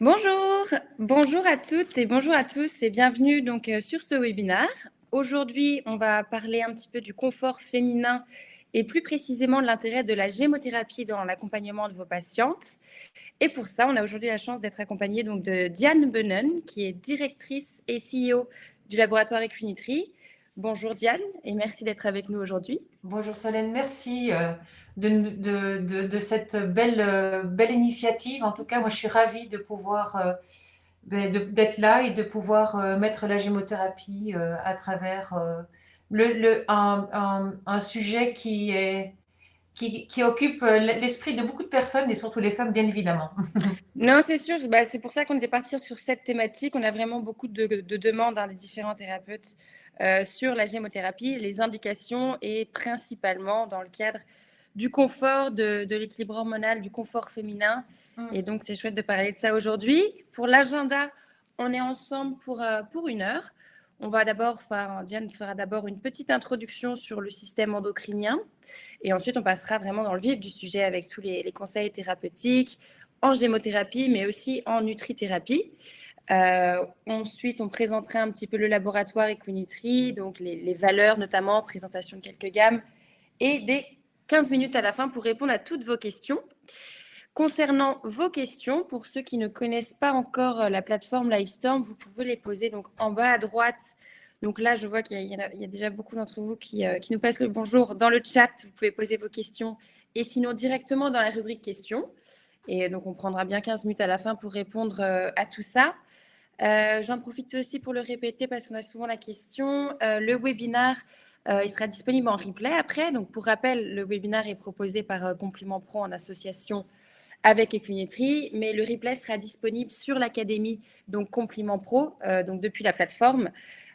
Bonjour, bonjour à toutes et bonjour à tous et bienvenue sur ce webinaire. Aujourd'hui, on va parler un petit peu du confort féminin et plus précisément de l'intérêt de la gémothérapie dans l'accompagnement de vos patientes. Et pour ça, on a aujourd'hui la chance d'être accompagnée de Diane Benen, qui est directrice et CEO du laboratoire Equinitri. Bonjour Diane et merci d'être avec nous aujourd'hui. Bonjour Solène, merci de cette belle initiative. En tout cas, moi, je suis ravie de pouvoir d'être là et de pouvoir mettre la gémothérapie à travers un sujet qui occupe l'esprit de beaucoup de personnes et surtout les femmes, bien évidemment. Non, c'est sûr. C'est pour ça qu'on était parti sur cette thématique. On a vraiment beaucoup de demandes des différents thérapeutes sur la gémothérapie, les indications et principalement dans le cadre du confort, de l'équilibre hormonal, du confort féminin. Et donc, c'est chouette de parler de ça aujourd'hui. Pour l'agenda, on est ensemble pour 1 heure. Diane fera d'abord une petite introduction sur le système endocrinien. Et ensuite, on passera vraiment dans le vif du sujet avec tous les conseils thérapeutiques, en gémothérapie, mais aussi en nutrithérapie. Ensuite, on présenterait un petit peu le laboratoire Equinitri, donc les valeurs notamment, présentation de quelques gammes, et des 15 minutes à la fin pour répondre à toutes vos questions. Concernant vos questions, pour ceux qui ne connaissent pas encore la plateforme Livestorm, vous pouvez les poser donc en bas à droite. Donc là, je vois qu'il y a déjà beaucoup d'entre vous qui nous passent le bonjour dans le chat. Vous pouvez poser vos questions et sinon directement dans la rubrique questions. Et donc, on prendra bien 15 minutes à la fin pour répondre à tout ça. J'en profite aussi pour le répéter parce qu'on a souvent la question. Le webinaire, il sera disponible en replay après. Donc, pour rappel, le webinaire est proposé par Complément Pro en association avec Equinitri, mais le replay sera disponible sur l'académie, donc Complément Pro, donc depuis la plateforme.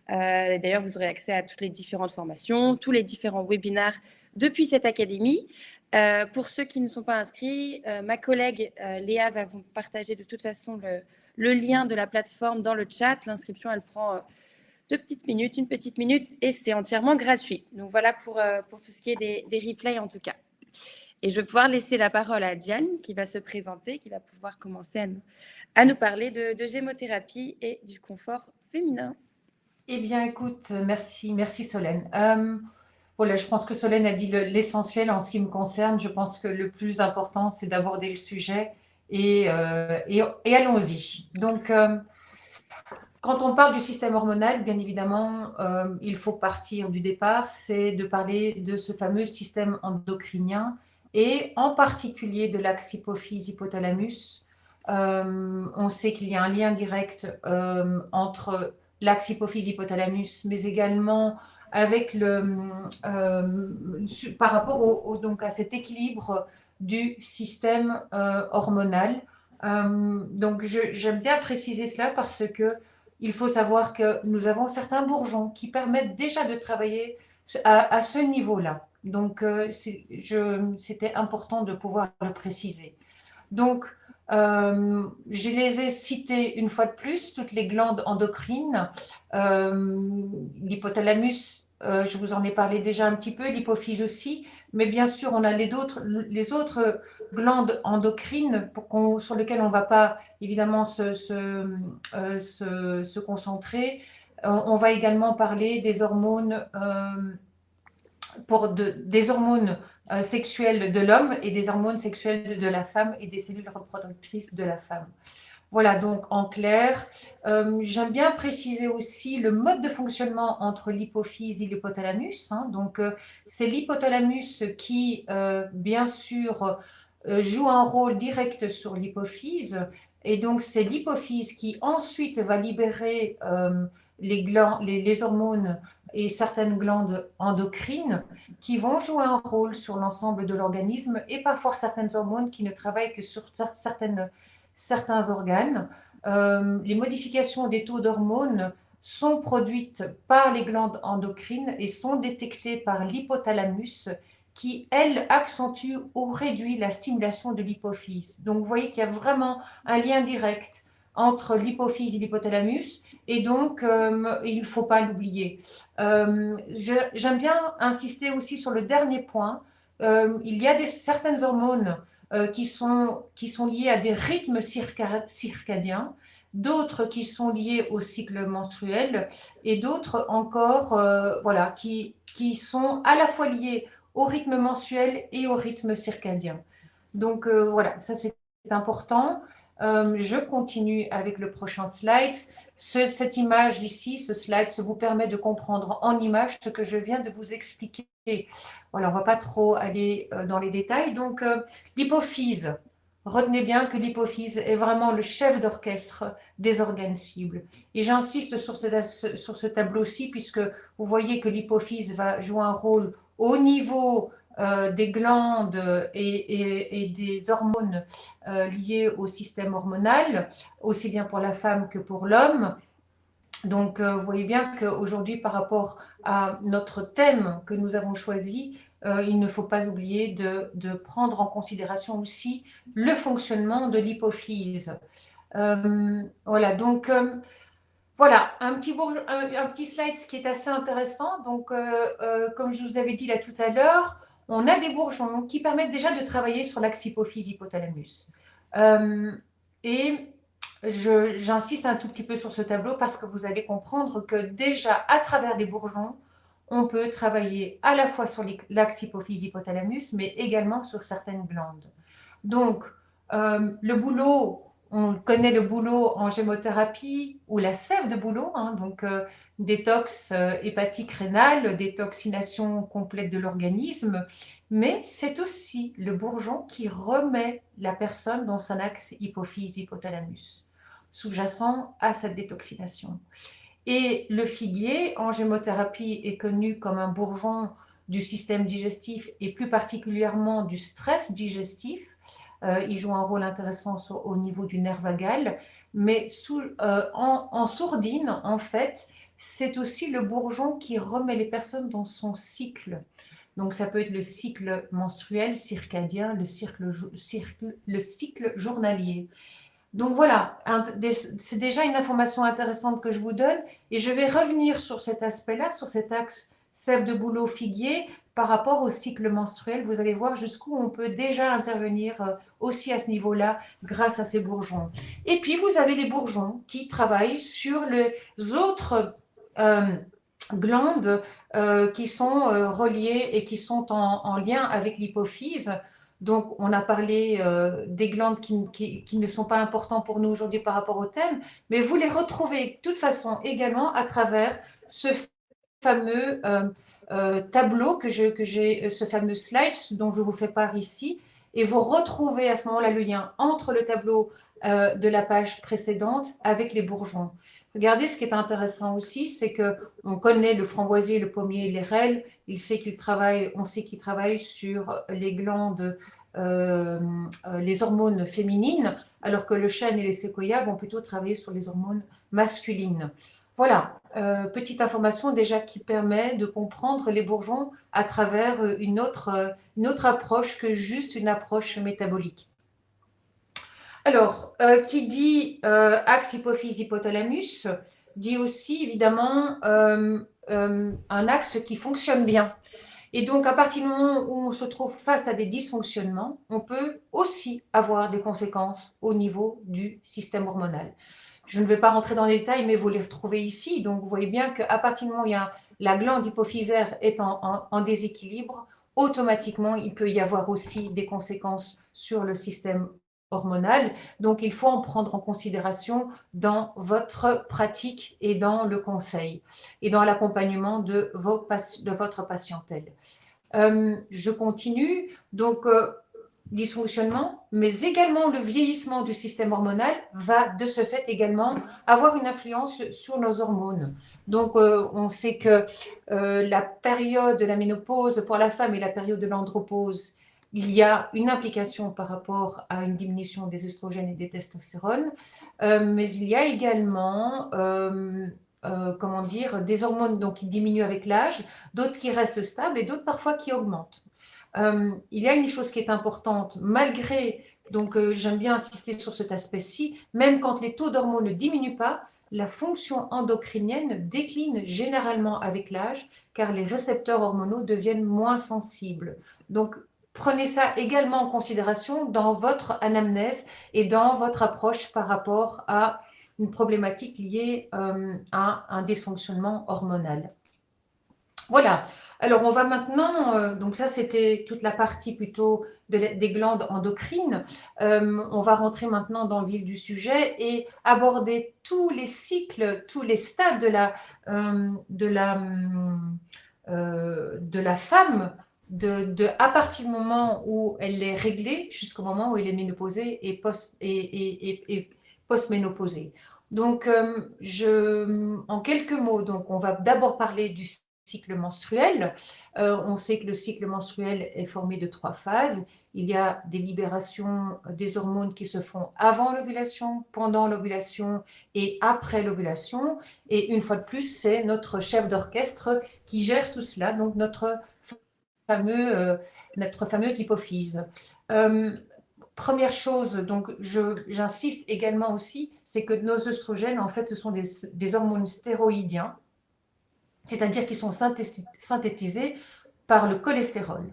D'ailleurs, vous aurez accès à toutes les différentes formations, tous les différents webinaires depuis cette académie. Pour ceux qui ne sont pas inscrits, ma collègue Léa va vous partager de toute façon le lien de la plateforme dans le chat. L'inscription, elle prend 2 petites minutes, 1 petite minute, et c'est entièrement gratuit. Donc voilà pour tout ce qui est des replays en tout cas. Et je vais pouvoir laisser la parole à Diane qui va se présenter, qui va pouvoir commencer à nous parler de gémothérapie et du confort féminin. Eh bien, écoute, merci Solène. Voilà, je pense que Solène a dit l'essentiel en ce qui me concerne. Je pense que le plus important, c'est d'aborder le sujet et allons-y. Donc, quand on parle du système hormonal, bien évidemment, il faut partir du départ, c'est de parler de ce fameux système endocrinien et en particulier de l'axe hypophyse-hypothalamus. On sait qu'il y a un lien direct entre l'axe hypophyse-hypothalamus, mais également avec par rapport donc à cet équilibre du système hormonal. Donc, j'aime bien préciser cela parce que il faut savoir que nous avons certains bourgeons qui permettent déjà de travailler à ce niveau-là. Donc, c'était important de pouvoir le préciser. Donc, je les ai cités une fois de plus, toutes les glandes endocrines, l'hypothalamus, je vous en ai parlé déjà un petit peu, l'hypophyse aussi, mais bien sûr, on a les autres glandes endocrines sur lesquelles on ne va pas évidemment se concentrer. On va également parler des hormones, des hormones sexuelles de l'homme et des hormones sexuelles de la femme et des cellules reproductrices de la femme. Voilà, donc en clair, j'aime bien préciser aussi le mode de fonctionnement entre l'hypophyse et l'hypothalamus. Donc, c'est l'hypothalamus qui, bien sûr, joue un rôle direct sur l'hypophyse. Et donc, c'est l'hypophyse qui ensuite va libérer les hormones et certaines glandes endocrines qui vont jouer un rôle sur l'ensemble de l'organisme et parfois certaines hormones qui ne travaillent que sur certains organes. Les modifications des taux d'hormones sont produites par les glandes endocrines et sont détectées par l'hypothalamus qui, elle, accentue ou réduit la stimulation de l'hypophyse. Donc, vous voyez qu'il y a vraiment un lien direct entre l'hypophyse et l'hypothalamus, et donc, il ne faut pas l'oublier. J'aime bien insister aussi sur le dernier point. Il y a certaines hormones qui sont liées à des rythmes circadiens, d'autres qui sont liées au cycle menstruel et d'autres encore voilà, qui sont à la fois liées au rythme mensuel et au rythme circadien. Donc voilà, ça c'est important. Je continue avec le prochain slide. Cette image ici, ce slide, ça vous permet de comprendre en image ce que je viens de vous expliquer. Voilà, on ne va pas trop aller dans les détails. Donc, l'hypophyse. Retenez bien que l'hypophyse est vraiment le chef d'orchestre des organes cibles. Et j'insiste sur ce tableau-ci, puisque vous voyez que l'hypophyse va jouer un rôle au niveau des glandes et des hormones liées au système hormonal, aussi bien pour la femme que pour l'homme. Donc, vous voyez bien qu'aujourd'hui, par rapport à notre thème que nous avons choisi, il ne faut pas oublier de prendre en considération aussi le fonctionnement de l'hypophyse. Voilà, donc voilà, un petit slide qui est assez intéressant. Donc, comme je vous avais dit là tout à l'heure, on a des bourgeons qui permettent déjà de travailler sur l'axe hypophyse-hypothalamus. Et j'insiste un tout petit peu sur ce tableau parce que vous allez comprendre que déjà, à travers des bourgeons, on peut travailler à la fois sur l'axe hypophyse-hypothalamus, mais également sur certaines glandes. Donc, le bouleau, on connaît le bouleau en gémothérapie ou la sève de bouleau, hein, donc détox hépatique rénale, détoxination complète de l'organisme, mais c'est aussi le bourgeon qui remet la personne dans son axe hypophyse-hypothalamus, sous-jacent à cette détoxination. Et le figuier, en gémothérapie, est connu comme un bourgeon du système digestif et plus particulièrement du stress digestif. Il joue un rôle intéressant au niveau du nerf vagal, mais en sourdine, en fait, c'est aussi le bourgeon qui remet les personnes dans son cycle. Donc, ça peut être le cycle menstruel, circadien, le cycle journalier. Donc voilà, c'est déjà une information intéressante que je vous donne et je vais revenir sur cet aspect-là, sur cet axe sève de bouleau figuier par rapport au cycle menstruel. Vous allez voir jusqu'où on peut déjà intervenir aussi à ce niveau-là grâce à ces bourgeons. Et puis vous avez les bourgeons qui travaillent sur les autres glandes qui sont reliées et qui sont en lien avec l'hypophyse. Donc, on a parlé des glandes qui ne sont pas importantes pour nous aujourd'hui par rapport au thème, mais vous les retrouvez de toute façon également à travers ce fameux tableau ce fameux slide dont je vous fais part ici. Et vous retrouvez à ce moment-là le lien entre le tableau de la page précédente avec les bourgeons. Regardez, ce qui est intéressant aussi, c'est qu'on connaît le framboisier, le pommier, les rênes. On sait qu'ils travaillent sur les glandes, les hormones féminines, alors que le chêne et les séquoias vont plutôt travailler sur les hormones masculines. Voilà, petite information déjà qui permet de comprendre les bourgeons à travers une autre approche que juste une approche métabolique. Alors, qui dit axe hypophyse-hypothalamus, dit aussi évidemment un axe qui fonctionne bien. Et donc, à partir du moment où on se trouve face à des dysfonctionnements, on peut aussi avoir des conséquences au niveau du système hormonal. Je ne vais pas rentrer dans les détails, mais vous les retrouvez ici. Donc, vous voyez bien qu'à partir du moment où la glande hypophysaire est en déséquilibre, automatiquement, il peut y avoir aussi des conséquences sur le système hormonal. Donc, il faut en prendre en considération dans votre pratique et dans le conseil et dans l'accompagnement de votre patientèle. Je continue. Donc, dysfonctionnement, mais également le vieillissement du système hormonal va de ce fait également avoir une influence sur nos hormones. Donc, on sait que la période de la ménopause pour la femme et la période de l'andropause, il y a une implication par rapport à une diminution des œstrogènes et des testostérones, mais il y a également comment dire, des hormones donc, qui diminuent avec l'âge, d'autres qui restent stables et d'autres parfois qui augmentent. Il y a une chose qui est importante, malgré, donc j'aime bien insister sur cet aspect-ci, même quand les taux d'hormones ne diminuent pas, la fonction endocrinienne décline généralement avec l'âge, car les récepteurs hormonaux deviennent moins sensibles. Donc, prenez ça également en considération dans votre anamnèse et dans votre approche par rapport à une problématique liée à un dysfonctionnement hormonal. Voilà. Alors, on va maintenant, donc ça, c'était toute la partie plutôt des glandes endocrines. On va rentrer maintenant dans le vif du sujet et aborder tous les cycles, tous les stades de la femme, à partir du moment où elle est réglée jusqu'au moment où elle est ménopausée et post-ménopausée. Donc, en quelques mots, donc, on va d'abord parler du cycle menstruel. On sait que le cycle menstruel est formé de 3 phases. Il y a des libérations des hormones qui se font avant l'ovulation, pendant l'ovulation et après l'ovulation. Et une fois de plus, c'est notre chef d'orchestre qui gère tout cela, donc notre fameuse hypophyse. Première chose, donc j'insiste également aussi, c'est que nos œstrogènes, en fait, ce sont des hormones stéroïdiens, c'est-à-dire qu'ils sont synthétisés par le cholestérol.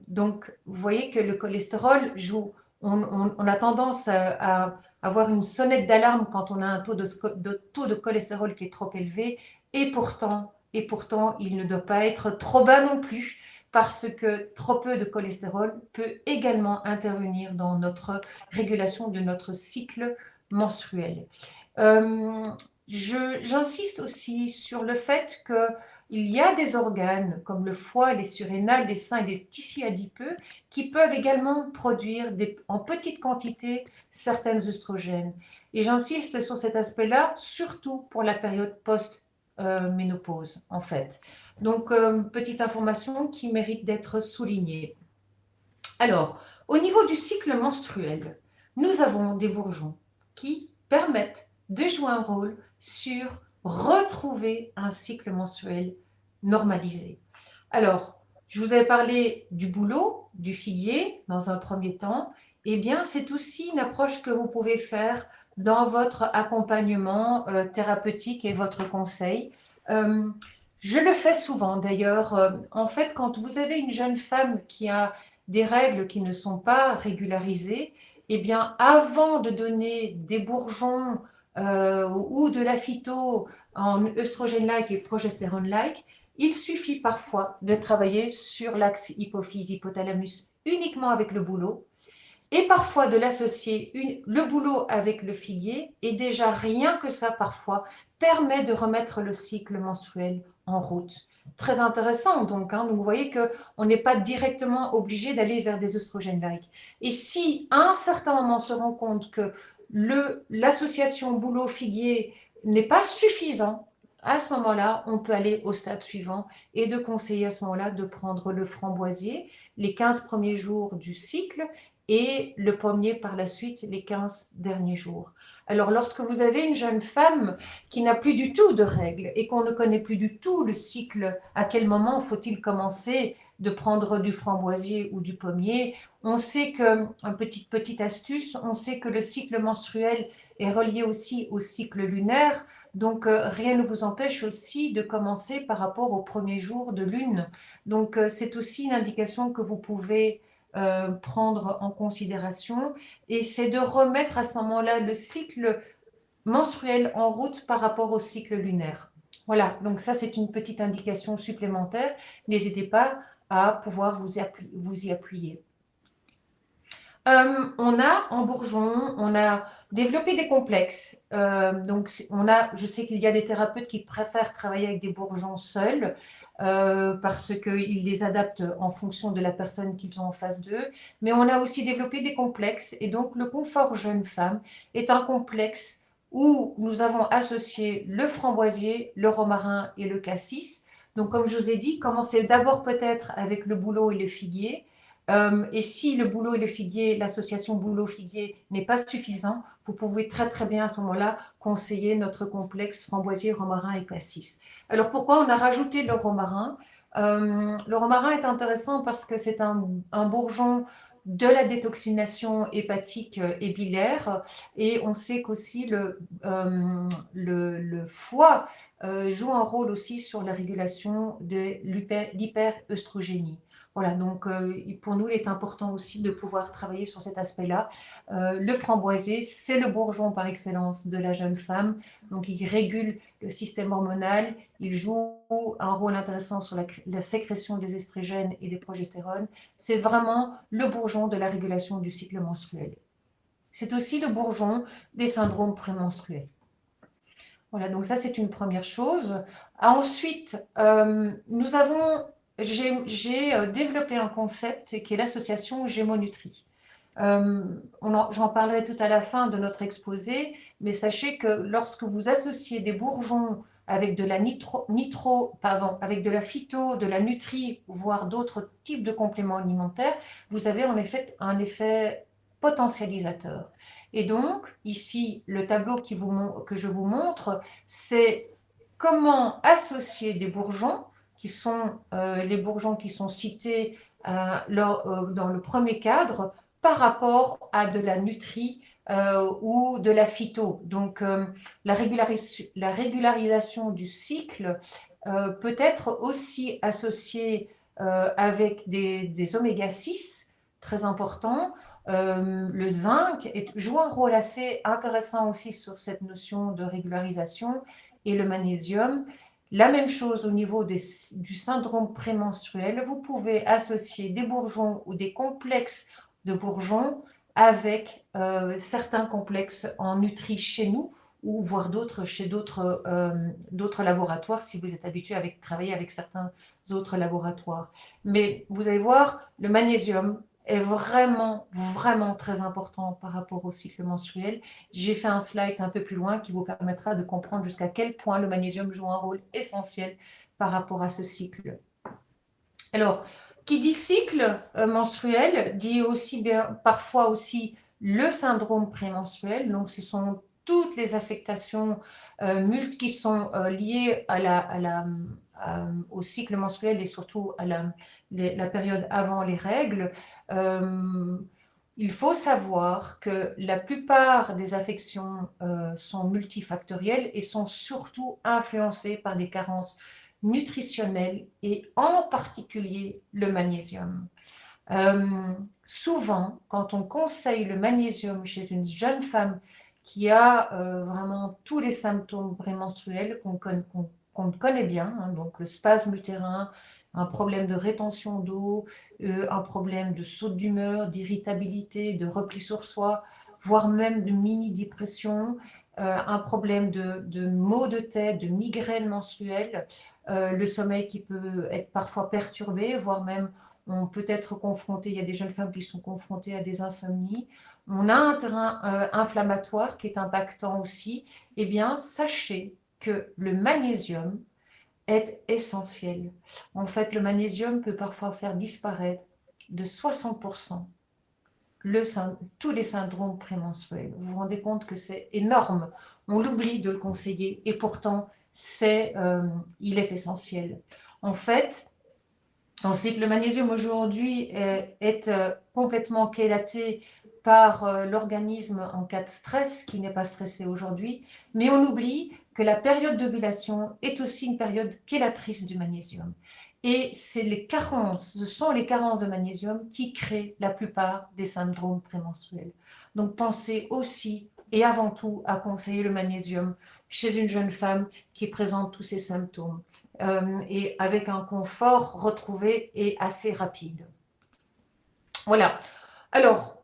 Donc, vous voyez que le cholestérol joue, on a tendance à avoir une sonnette d'alarme quand on a un taux de cholestérol qui est trop élevé, et pourtant, il ne doit pas être trop bas non plus, parce que trop peu de cholestérol peut également intervenir dans notre régulation de notre cycle menstruel. J'insiste aussi sur le fait qu'il y a des organes comme le foie, les surrénales, les seins et les tissus adipeux qui peuvent également produire en petite quantité certaines œstrogènes. Et j'insiste sur cet aspect-là, surtout pour la période post-ménopause, en fait. Donc, petite information qui mérite d'être soulignée. Alors, au niveau du cycle menstruel, nous avons des bourgeons qui permettent de jouer un rôle sur retrouver un cycle menstruel normalisé. Alors, je vous avais parlé du bouleau, du figuier dans un premier temps. Eh bien, c'est aussi une approche que vous pouvez faire dans votre accompagnement thérapeutique et votre conseil. Euh, je le fais souvent d'ailleurs. En fait, quand vous avez une jeune femme qui a des règles qui ne sont pas régularisées, eh bien, avant de donner des bourgeons ou de la phyto en œstrogène-like et progestérone-like, il suffit parfois de travailler sur l'axe hypophyse-hypothalamus uniquement avec le bouleau et parfois de l'associer le bouleau avec le figuier, et déjà rien que ça parfois permet de remettre le cycle menstruel en route. Très intéressant donc, hein, donc vous voyez qu'on n'est pas directement obligé d'aller vers des œstrogènes-like. Et si à un certain moment on se rend compte que l'association bouleau-figuier n'est pas suffisant, à ce moment-là, on peut aller au stade suivant et de conseiller à ce moment-là de prendre le framboisier les 15 premiers jours du cycle et le pommier par la suite les 15 derniers jours. Alors, lorsque vous avez une jeune femme qui n'a plus du tout de règles et qu'on ne connaît plus du tout le cycle, à quel moment faut-il commencer de prendre du framboisier ou du pommier, on sait que, petite astuce, on sait que le cycle menstruel est relié aussi au cycle lunaire, donc rien ne vous empêche aussi de commencer par rapport au premier jour de lune. Donc c'est aussi une indication que vous pouvez prendre en considération, et c'est de remettre à ce moment-là le cycle menstruel en route par rapport au cycle lunaire. Voilà, donc ça c'est une petite indication supplémentaire. N'hésitez pas à pouvoir vous y appuyer. On a en bourgeon, on a développé des complexes. Donc, je sais qu'il y a des thérapeutes qui préfèrent travailler avec des bourgeons seuls parce qu'ils les adaptent en fonction de la personne qu'ils ont en face d'eux. Mais on a aussi développé des complexes. Et donc, le confort jeune femme est un complexe où nous avons associé le framboisier, le romarin et le cassis. Donc, comme je vous ai dit, commencez d'abord peut-être avec le bouleau et le figuier. Et si le bouleau et le figuier, l'association bouleau-figuier n'est pas suffisant, vous pouvez très très bien à ce moment-là conseiller notre complexe framboisier, romarin et cassis. Alors pourquoi on a rajouté le romarin? Le romarin est intéressant parce que c'est un bourgeon de la détoxination hépatique et biliaire, et on sait qu'aussi le foie joue un rôle aussi sur la régulation de l'hyperœstrogénie. Voilà, donc pour nous, il est important aussi de pouvoir travailler sur cet aspect-là. Le framboisier, c'est le bourgeon par excellence de la jeune femme, donc il régule le système hormonal, il joue un rôle intéressant sur la sécrétion des estrogènes et des progestérones. C'est vraiment le bourgeon de la régulation du cycle menstruel. C'est aussi le bourgeon des syndromes prémenstruels. Voilà, donc ça, c'est une première chose. Ensuite, j'ai développé un concept qui est l'association Gémonutrie. J'en parlerai tout à la fin de notre exposé, mais sachez que lorsque vous associez des bourgeons avec de la avec de la phyto, de la nutrie, voire d'autres types de compléments alimentaires, vous avez en effet un effet potentialisateur. Et donc, ici, le tableau que je vous montre, c'est comment associer des bourgeons, qui sont les bourgeons qui sont cités dans le premier cadre, par rapport à de la nutrie ou de la phyto. Donc, la régularisation du cycle peut être aussi associée avec des oméga 6 très importants. Le zinc joue un rôle assez intéressant aussi sur cette notion de régularisation et le magnésium. La même chose au niveau du syndrome prémenstruel. Vous pouvez associer des bourgeons ou des complexes de bourgeons avec certains complexes en nutri chez nous ou voire d'autres chez d'autres laboratoires si vous êtes habitué à travailler avec certains autres laboratoires. Mais vous allez voir, le magnésium est vraiment, vraiment très important par rapport au cycle menstruel. J'ai fait un slide un peu plus loin qui vous permettra de comprendre jusqu'à quel point le magnésium joue un rôle essentiel par rapport à ce cycle. Alors, qui dit cycle menstruel dit aussi bien, parfois aussi le syndrome prémenstruel. Donc, ce sont toutes les affectations qui sont liées au cycle menstruel et surtout à la période avant les règles. Il faut savoir que la plupart des affections sont multifactorielles et sont surtout influencées par des carences nutritionnelles et en particulier le magnésium. Souvent, quand on conseille le magnésium chez une jeune femme qui a vraiment tous les symptômes prémenstruels qu'on connaît bien, hein, donc le spasme utérin, un problème de rétention d'eau, un problème de saute d'humeur, d'irritabilité, de repli sur soi, voire même de mini-dépression, un problème de maux de tête, de migraine menstruelle, le sommeil qui peut être parfois perturbé, voire même on peut être confronté, il y a des jeunes femmes qui sont confrontées à des insomnies. On a un terrain inflammatoire qui est impactant aussi. Eh bien, sachez que le magnésium est essentiel. En fait, le magnésium peut parfois faire disparaître de 60% tous les syndromes prémenstruels. Vous vous rendez compte que c'est énorme. On l'oublie de le conseiller et pourtant, il est essentiel. En fait, on sait que le magnésium aujourd'hui est complètement chélaté par l'organisme en cas de stress, qui n'est pas stressé aujourd'hui, mais on oublie que la période d'ovulation est aussi une période chélatrice du magnésium. Et ce sont les carences de magnésium qui créent la plupart des syndromes prémenstruels. Donc pensez aussi et avant tout à conseiller le magnésium chez une jeune femme qui présente tous ces symptômes. Et avec un confort retrouvé et assez rapide. Voilà. Alors,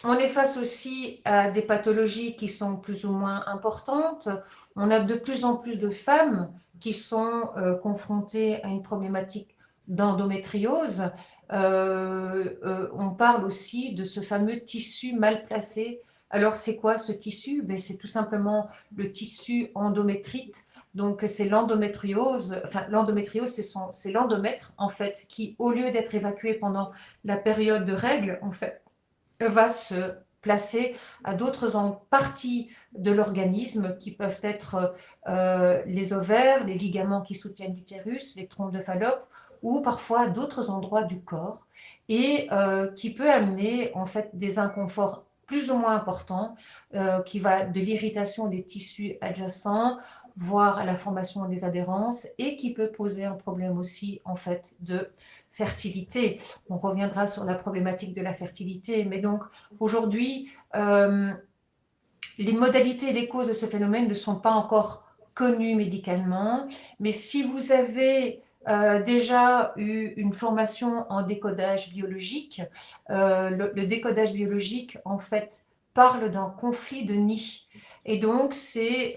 on est face aussi à des pathologies qui sont plus ou moins importantes. On a de plus en plus de femmes qui sont confrontées à une problématique d'endométriose. On parle aussi de ce fameux tissu mal placé. Alors, c'est quoi ce tissu? C'est tout simplement le tissu endométrite. Donc, c'est l'endométriose. Enfin, l'endométriose, c'est l'endomètre, en fait, qui, au lieu d'être évacué pendant la période de règles, en fait, va se placer à d'autres parties de l'organisme qui peuvent être les ovaires, les ligaments qui soutiennent l'utérus, les trompes de Fallope ou parfois d'autres endroits du corps et qui peut amener en fait des inconforts plus ou moins importants qui va de l'irritation des tissus adjacents voire à la formation des adhérences et qui peut poser un problème aussi en fait de fertilité. On reviendra sur la problématique de la fertilité, mais donc aujourd'hui, les modalités et les causes de ce phénomène ne sont pas encore connues médicalement, mais si vous avez déjà eu une formation en décodage biologique, le décodage biologique, en fait, parle d'un conflit de nid. Et donc, c'est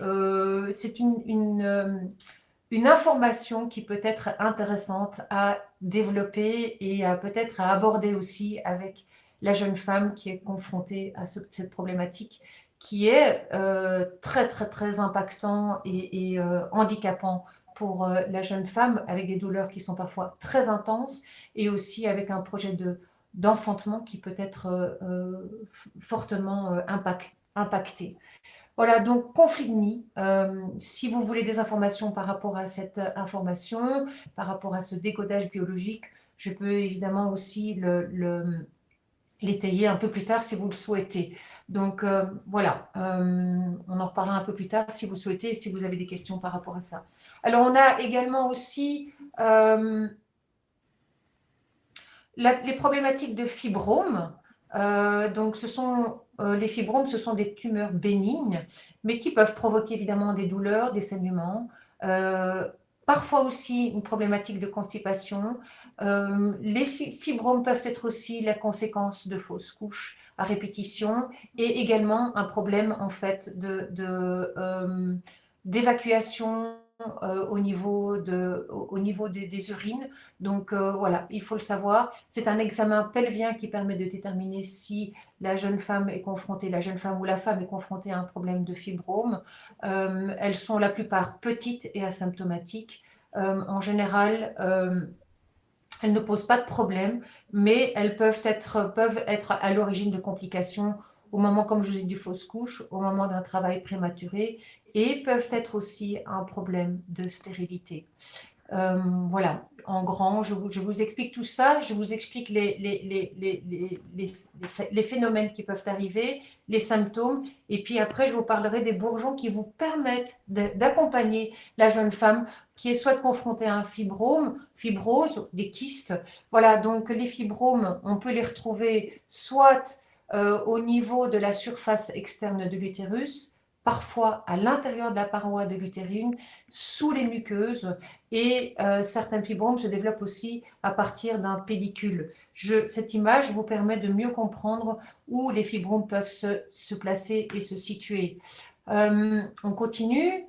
une information qui peut être intéressante à développer et peut-être à aborder aussi avec la jeune femme qui est confrontée à cette problématique qui est très, très, très impactant et handicapant pour la jeune femme, avec des douleurs qui sont parfois très intenses et aussi avec un projet d'enfantement qui peut être fortement impacté. Voilà, donc conflit de nid. Si vous voulez des informations par rapport à cette information, par rapport à ce décodage biologique, je peux évidemment aussi l'étayer un peu plus tard si vous le souhaitez. Donc voilà, on en reparlera un peu plus tard si vous souhaitez, si vous avez des questions par rapport à ça. Alors on a également aussi les problématiques de fibromes. Donc les fibromes, ce sont des tumeurs bénignes, mais qui peuvent provoquer évidemment des douleurs, des saignements, parfois aussi une problématique de constipation. Les fibromes peuvent être aussi la conséquence de fausses couches à répétition et également un problème en fait d'évacuation au niveau des urines. Donc voilà, il faut le savoir. C'est un examen pelvien qui permet de déterminer si la jeune femme est confrontée, la jeune femme ou la femme est confrontée à un problème de fibrome. Elles sont la plupart petites et asymptomatiques. En général, elles ne posent pas de problème, mais elles peuvent être à l'origine de complications au moment, comme je vous ai dit, fausse couche, au moment d'un travail prématuré, et peuvent être aussi un problème de stérilité. Voilà, en grand, je vous explique tout ça, je vous explique les phénomènes qui peuvent arriver, les symptômes, et puis après, je vous parlerai des bourgeons qui vous permettent d'accompagner la jeune femme qui est soit confrontée à un fibrose, des kystes. Voilà, donc les fibromes, on peut les retrouver soit au niveau de la surface externe de l'utérus, parfois à l'intérieur de la paroi de l'utérine, sous les muqueuses, et certains fibromes se développent aussi à partir d'un pédicule. Cette image vous permet de mieux comprendre où les fibromes peuvent se placer et se situer. On continue.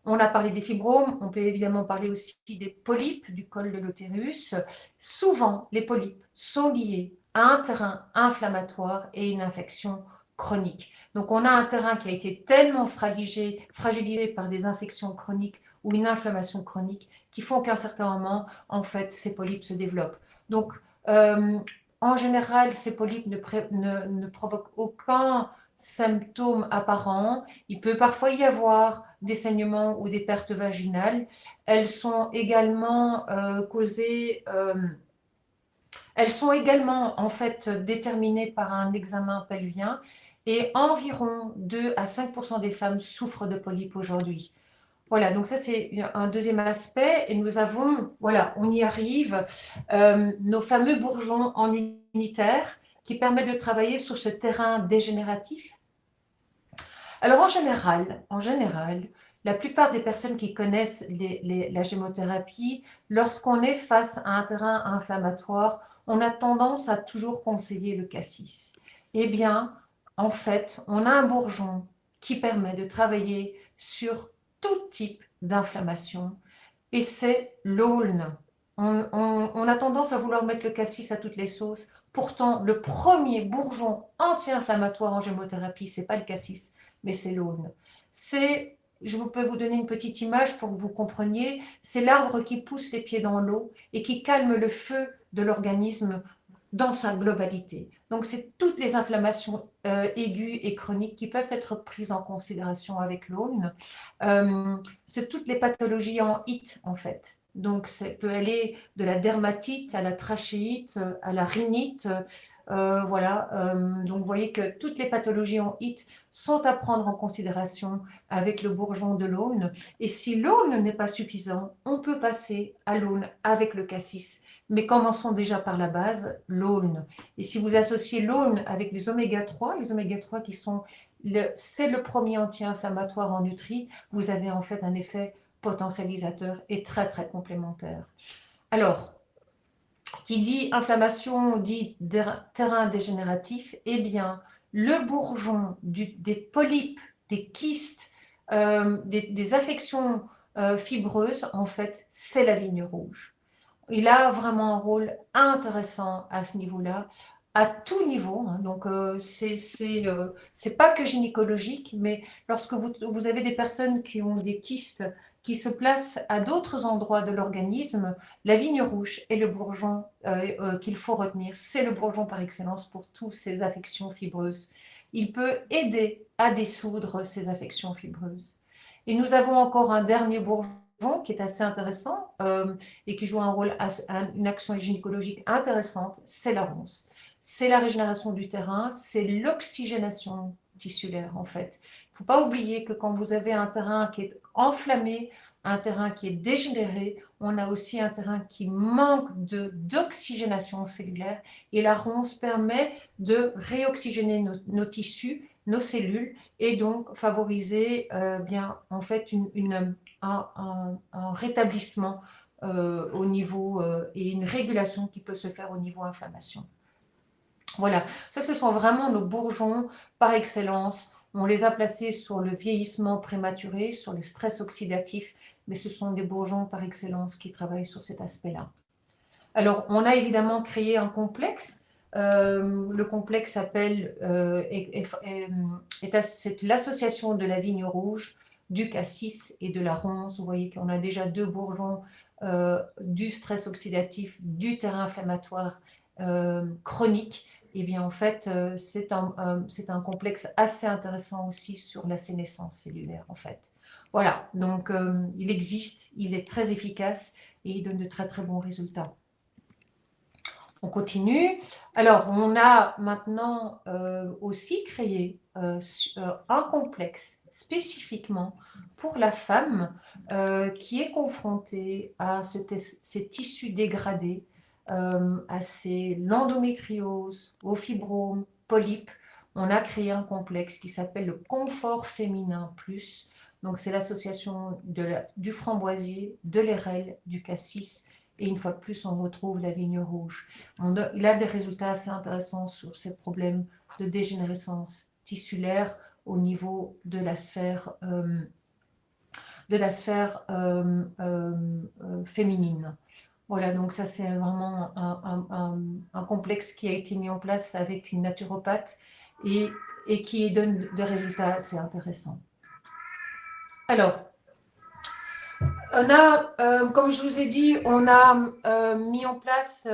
On a parlé des fibromes, on peut évidemment parler aussi des polypes du col de l'utérus. Souvent, les polypes sont liés à un terrain inflammatoire et une infection chronique. Donc, on a un terrain qui a été tellement fragilisé par des infections chroniques ou une inflammation chronique qui font qu'à un certain moment, en fait, ces polypes se développent. Donc, en général, ces polypes ne provoquent aucun symptôme apparent. Il peut parfois y avoir des saignements ou des pertes vaginales. Elles sont également elles sont également en fait déterminées par un examen pelvien et environ 2 à 5% des femmes souffrent de polypes aujourd'hui. Voilà, donc ça c'est un deuxième aspect et nous avons, voilà, on y arrive, nos fameux bourgeons en unitaire qui permettent de travailler sur ce terrain dégénératif. Alors en général, la plupart des personnes qui connaissent la gémothérapie, lorsqu'on est face à un terrain inflammatoire, on a tendance à toujours conseiller le cassis. Eh bien, en fait, on a un bourgeon qui permet de travailler sur tout type d'inflammation et c'est l'aulne. On a tendance à vouloir mettre le cassis à toutes les sauces. Pourtant, le premier bourgeon anti-inflammatoire en gémothérapie, ce n'est pas le cassis, mais c'est l'aulne. Je peux vous donner une petite image pour que vous compreniez. C'est l'arbre qui pousse les pieds dans l'eau et qui calme le feu de l'organisme dans sa globalité. Donc, c'est toutes les inflammations aiguës et chroniques qui peuvent être prises en considération avec l'aulne. C'est toutes les pathologies en HIT, en fait. Donc, ça peut aller de la dermatite à la trachéite, à la rhinite. Voilà. Donc, vous voyez que toutes les pathologies en IT sont à prendre en considération avec le bourgeon de l'aulne. Et si l'aulne n'est pas suffisant, on peut passer à l'aulne avec le cassis. Mais commençons déjà par la base, l'aulne. Et si vous associez l'aulne avec les oméga-3 qui sont c'est le premier anti-inflammatoire en nutri, vous avez en fait un effet potentialisateur et très très complémentaire. Alors, qui dit inflammation dit terrain dégénératif, eh bien, le bourgeon des polypes, des kystes, des affections fibreuses, en fait, c'est la vigne rouge. Il a vraiment un rôle intéressant à ce niveau-là, à tout niveau. Hein. Donc, c'est pas que gynécologique, mais lorsque vous avez des personnes qui ont des kystes qui se placent à d'autres endroits de l'organisme, la vigne rouge est le bourgeon qu'il faut retenir. C'est le bourgeon par excellence pour toutes ces affections fibreuses. Il peut aider à dissoudre ces affections fibreuses. Et nous avons encore un dernier bourgeon qui est assez intéressant et qui joue un rôle, une action gynécologique intéressante, c'est la ronce. C'est la régénération du terrain, c'est l'oxygénation tissulaire en fait. Il ne faut pas oublier que quand vous avez un terrain qui est enflammé, un terrain qui est dégénéré, on a aussi un terrain qui manque d'oxygénation cellulaire et la ronce permet de réoxygéner nos tissus, nos cellules et donc favoriser bien en fait un rétablissement au niveau et une régulation qui peut se faire au niveau inflammation. Voilà, ça ce sont vraiment nos bourgeons par excellence. On les a placés sur le vieillissement prématuré, sur le stress oxydatif, mais ce sont des bourgeons par excellence qui travaillent sur cet aspect-là. Alors, on a évidemment créé un complexe. Le complexe s'appelle, c'est l'association de la vigne rouge, du cassis et de la ronce. Vous voyez qu'on a déjà deux bourgeons du stress oxydatif, du terrain inflammatoire chronique. Et bien en fait, c'est un complexe assez intéressant aussi sur la sénescence cellulaire en fait. Voilà, donc il existe, il est très efficace et il donne de très très bons résultats. On continue. Alors, on a maintenant aussi créé un complexe spécifiquement pour la femme qui est confrontée à ces tissus dégradés, à l'endométriose, aux fibromes, polypes. On a créé un complexe qui s'appelle le Confort Féminin Plus. Donc, c'est l'association du framboisier, de l'érel, du cassis. Et une fois de plus, on retrouve la vigne rouge. Il a des résultats assez intéressants sur ces problèmes de dégénérescence tissulaire au niveau de la sphère, féminine. Voilà, donc ça c'est vraiment un complexe qui a été mis en place avec une naturopathe et qui donne des résultats assez intéressants. Alors, on a, comme je vous ai dit, on a mis en place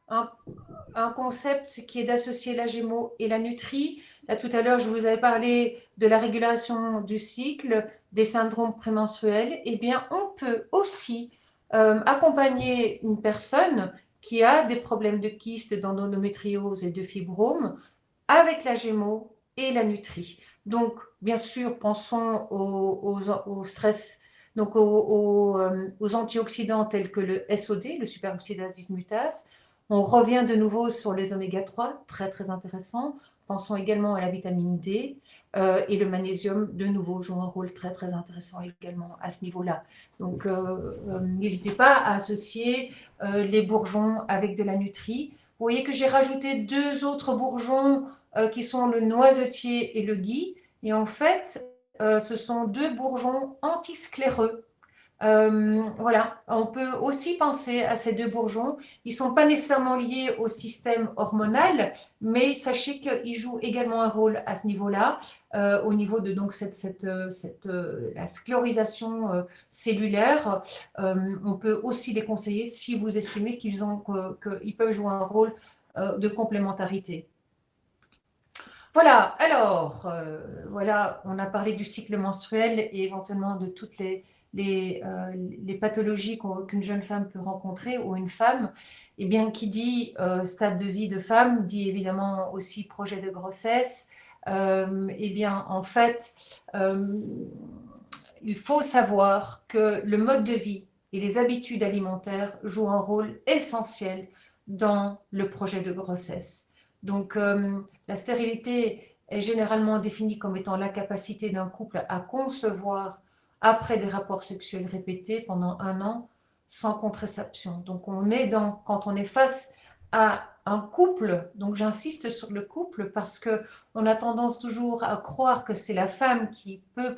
un concept qui est d'associer la gémo et la nutri. Là, tout à l'heure, je vous avais parlé de la régulation du cycle, des syndromes prémenstruels. Eh bien, on peut aussi accompagner une personne qui a des problèmes de kyste, d'endométriose et de fibrome avec la gémo et la nutri. Donc, bien sûr, pensons au stress, donc aux antioxydants tels que le SOD, le superoxydase dismutase. On revient de nouveau sur les oméga-3, très très intéressant. Pensons également à la vitamine D et le magnésium, de nouveau, joue un rôle très très intéressant également à ce niveau-là. Donc, n'hésitez pas à associer les bourgeons avec de la nutri. Vous voyez que j'ai rajouté deux autres bourgeons qui sont le noisetier et le gui. Et en fait, ce sont deux bourgeons antiscléreux. Voilà, on peut aussi penser à ces deux bourgeons. Ils ne sont pas nécessairement liés au système hormonal, mais sachez qu'ils jouent également un rôle à ce niveau-là, au niveau de donc la sclérisation cellulaire. On peut aussi les conseiller si vous estimez qu'ils peuvent jouer un rôle de complémentarité. Voilà, alors, voilà, on a parlé du cycle menstruel et éventuellement de toutes les les pathologies qu'une jeune femme peut rencontrer ou une femme, eh bien, qui dit stade de vie de femme, dit évidemment aussi projet de grossesse. Eh bien, en fait, il faut savoir que le mode de vie et les habitudes alimentaires jouent un rôle essentiel dans le projet de grossesse. Donc, la stérilité est généralement définie comme étant l'incapacité d'un couple à concevoir après des rapports sexuels répétés pendant 1 an sans contraception. Donc, quand on est face à un couple, donc j'insiste sur le couple parce que on a tendance toujours à croire que c'est la femme qui peut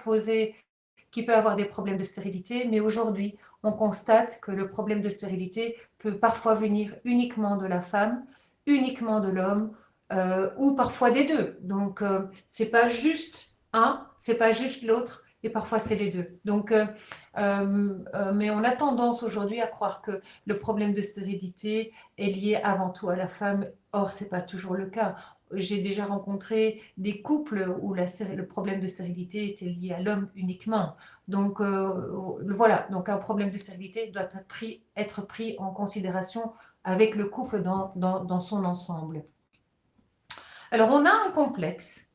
avoir des problèmes de stérilité, mais aujourd'hui, on constate que le problème de stérilité peut parfois venir uniquement de la femme, uniquement de l'homme, ou parfois des deux. Donc, c'est pas juste un, c'est pas juste l'autre, et parfois c'est les deux. Donc, mais on a tendance aujourd'hui à croire que le problème de stérilité est lié avant tout à la femme. Or, c'est pas toujours le cas. J'ai déjà rencontré des couples où le problème de stérilité était lié à l'homme uniquement. Donc voilà, donc un problème de stérilité doit être pris en considération avec le couple dans son ensemble. Alors on a un complexe,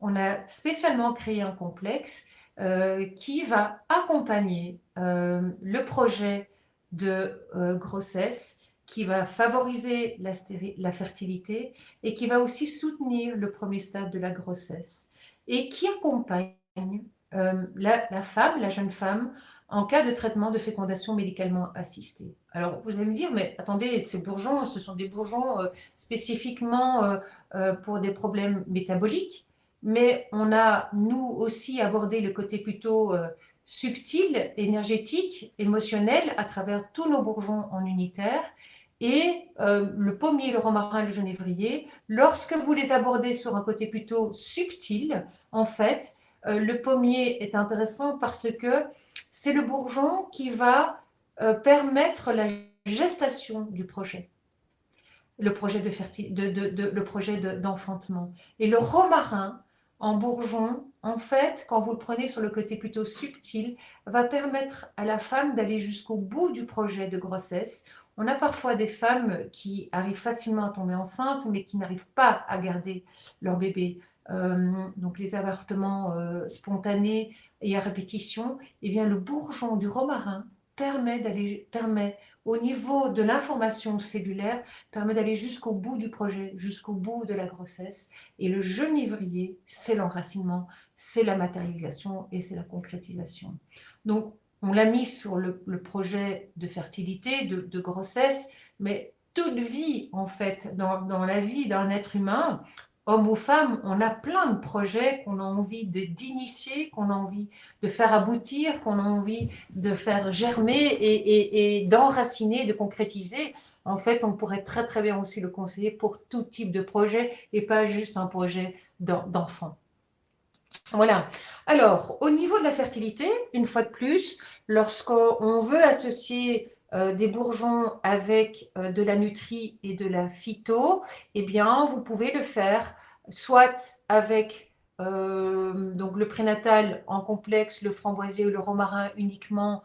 on a spécialement créé un complexe qui va accompagner le projet de grossesse, qui va favoriser la fertilité et qui va aussi soutenir le premier stade de la grossesse et qui accompagne la femme, la jeune femme, en cas de traitement de fécondation médicalement assistée. Alors, vous allez me dire, mais attendez, ces bourgeons, ce sont des bourgeons spécifiquement pour des problèmes métaboliques, mais on a, nous aussi, abordé le côté plutôt subtil, énergétique, émotionnel, à travers tous nos bourgeons en unitaire. Et le pommier, le romarin, le genévrier, lorsque vous les abordez sur un côté plutôt subtil, en fait, le pommier est intéressant parce que c'est le bourgeon qui va permettre la gestation du projet, le projet d'enfantement. Et le romarin en bourgeon, en fait, quand vous le prenez sur le côté plutôt subtil, va permettre à la femme d'aller jusqu'au bout du projet de grossesse. On a parfois des femmes qui arrivent facilement à tomber enceinte, mais qui n'arrivent pas à garder leur bébé. Donc les avortements spontanés et à répétition, eh bien le bourgeon du romarin permet au niveau de l'information cellulaire, permet d'aller jusqu'au bout du projet, jusqu'au bout de la grossesse. Et le genévrier, c'est l'enracinement, c'est la matérialisation et c'est la concrétisation. Donc, on l'a mis sur le projet de fertilité, de grossesse, mais toute vie, en fait, dans la vie d'un être humain, homme ou femme, on a plein de projets qu'on a envie d'initier, qu'on a envie de faire aboutir, qu'on a envie de faire germer et d'enraciner, de concrétiser. En fait, on pourrait très très bien aussi le conseiller pour tout type de projet et pas juste un projet d'enfant. Voilà. Alors, au niveau de la fertilité, une fois de plus, lorsqu'on veut associer des bourgeons avec de la nutrie et de la phyto, eh bien, vous pouvez le faire soit avec donc le prénatal en complexe, le framboisier ou le romarin uniquement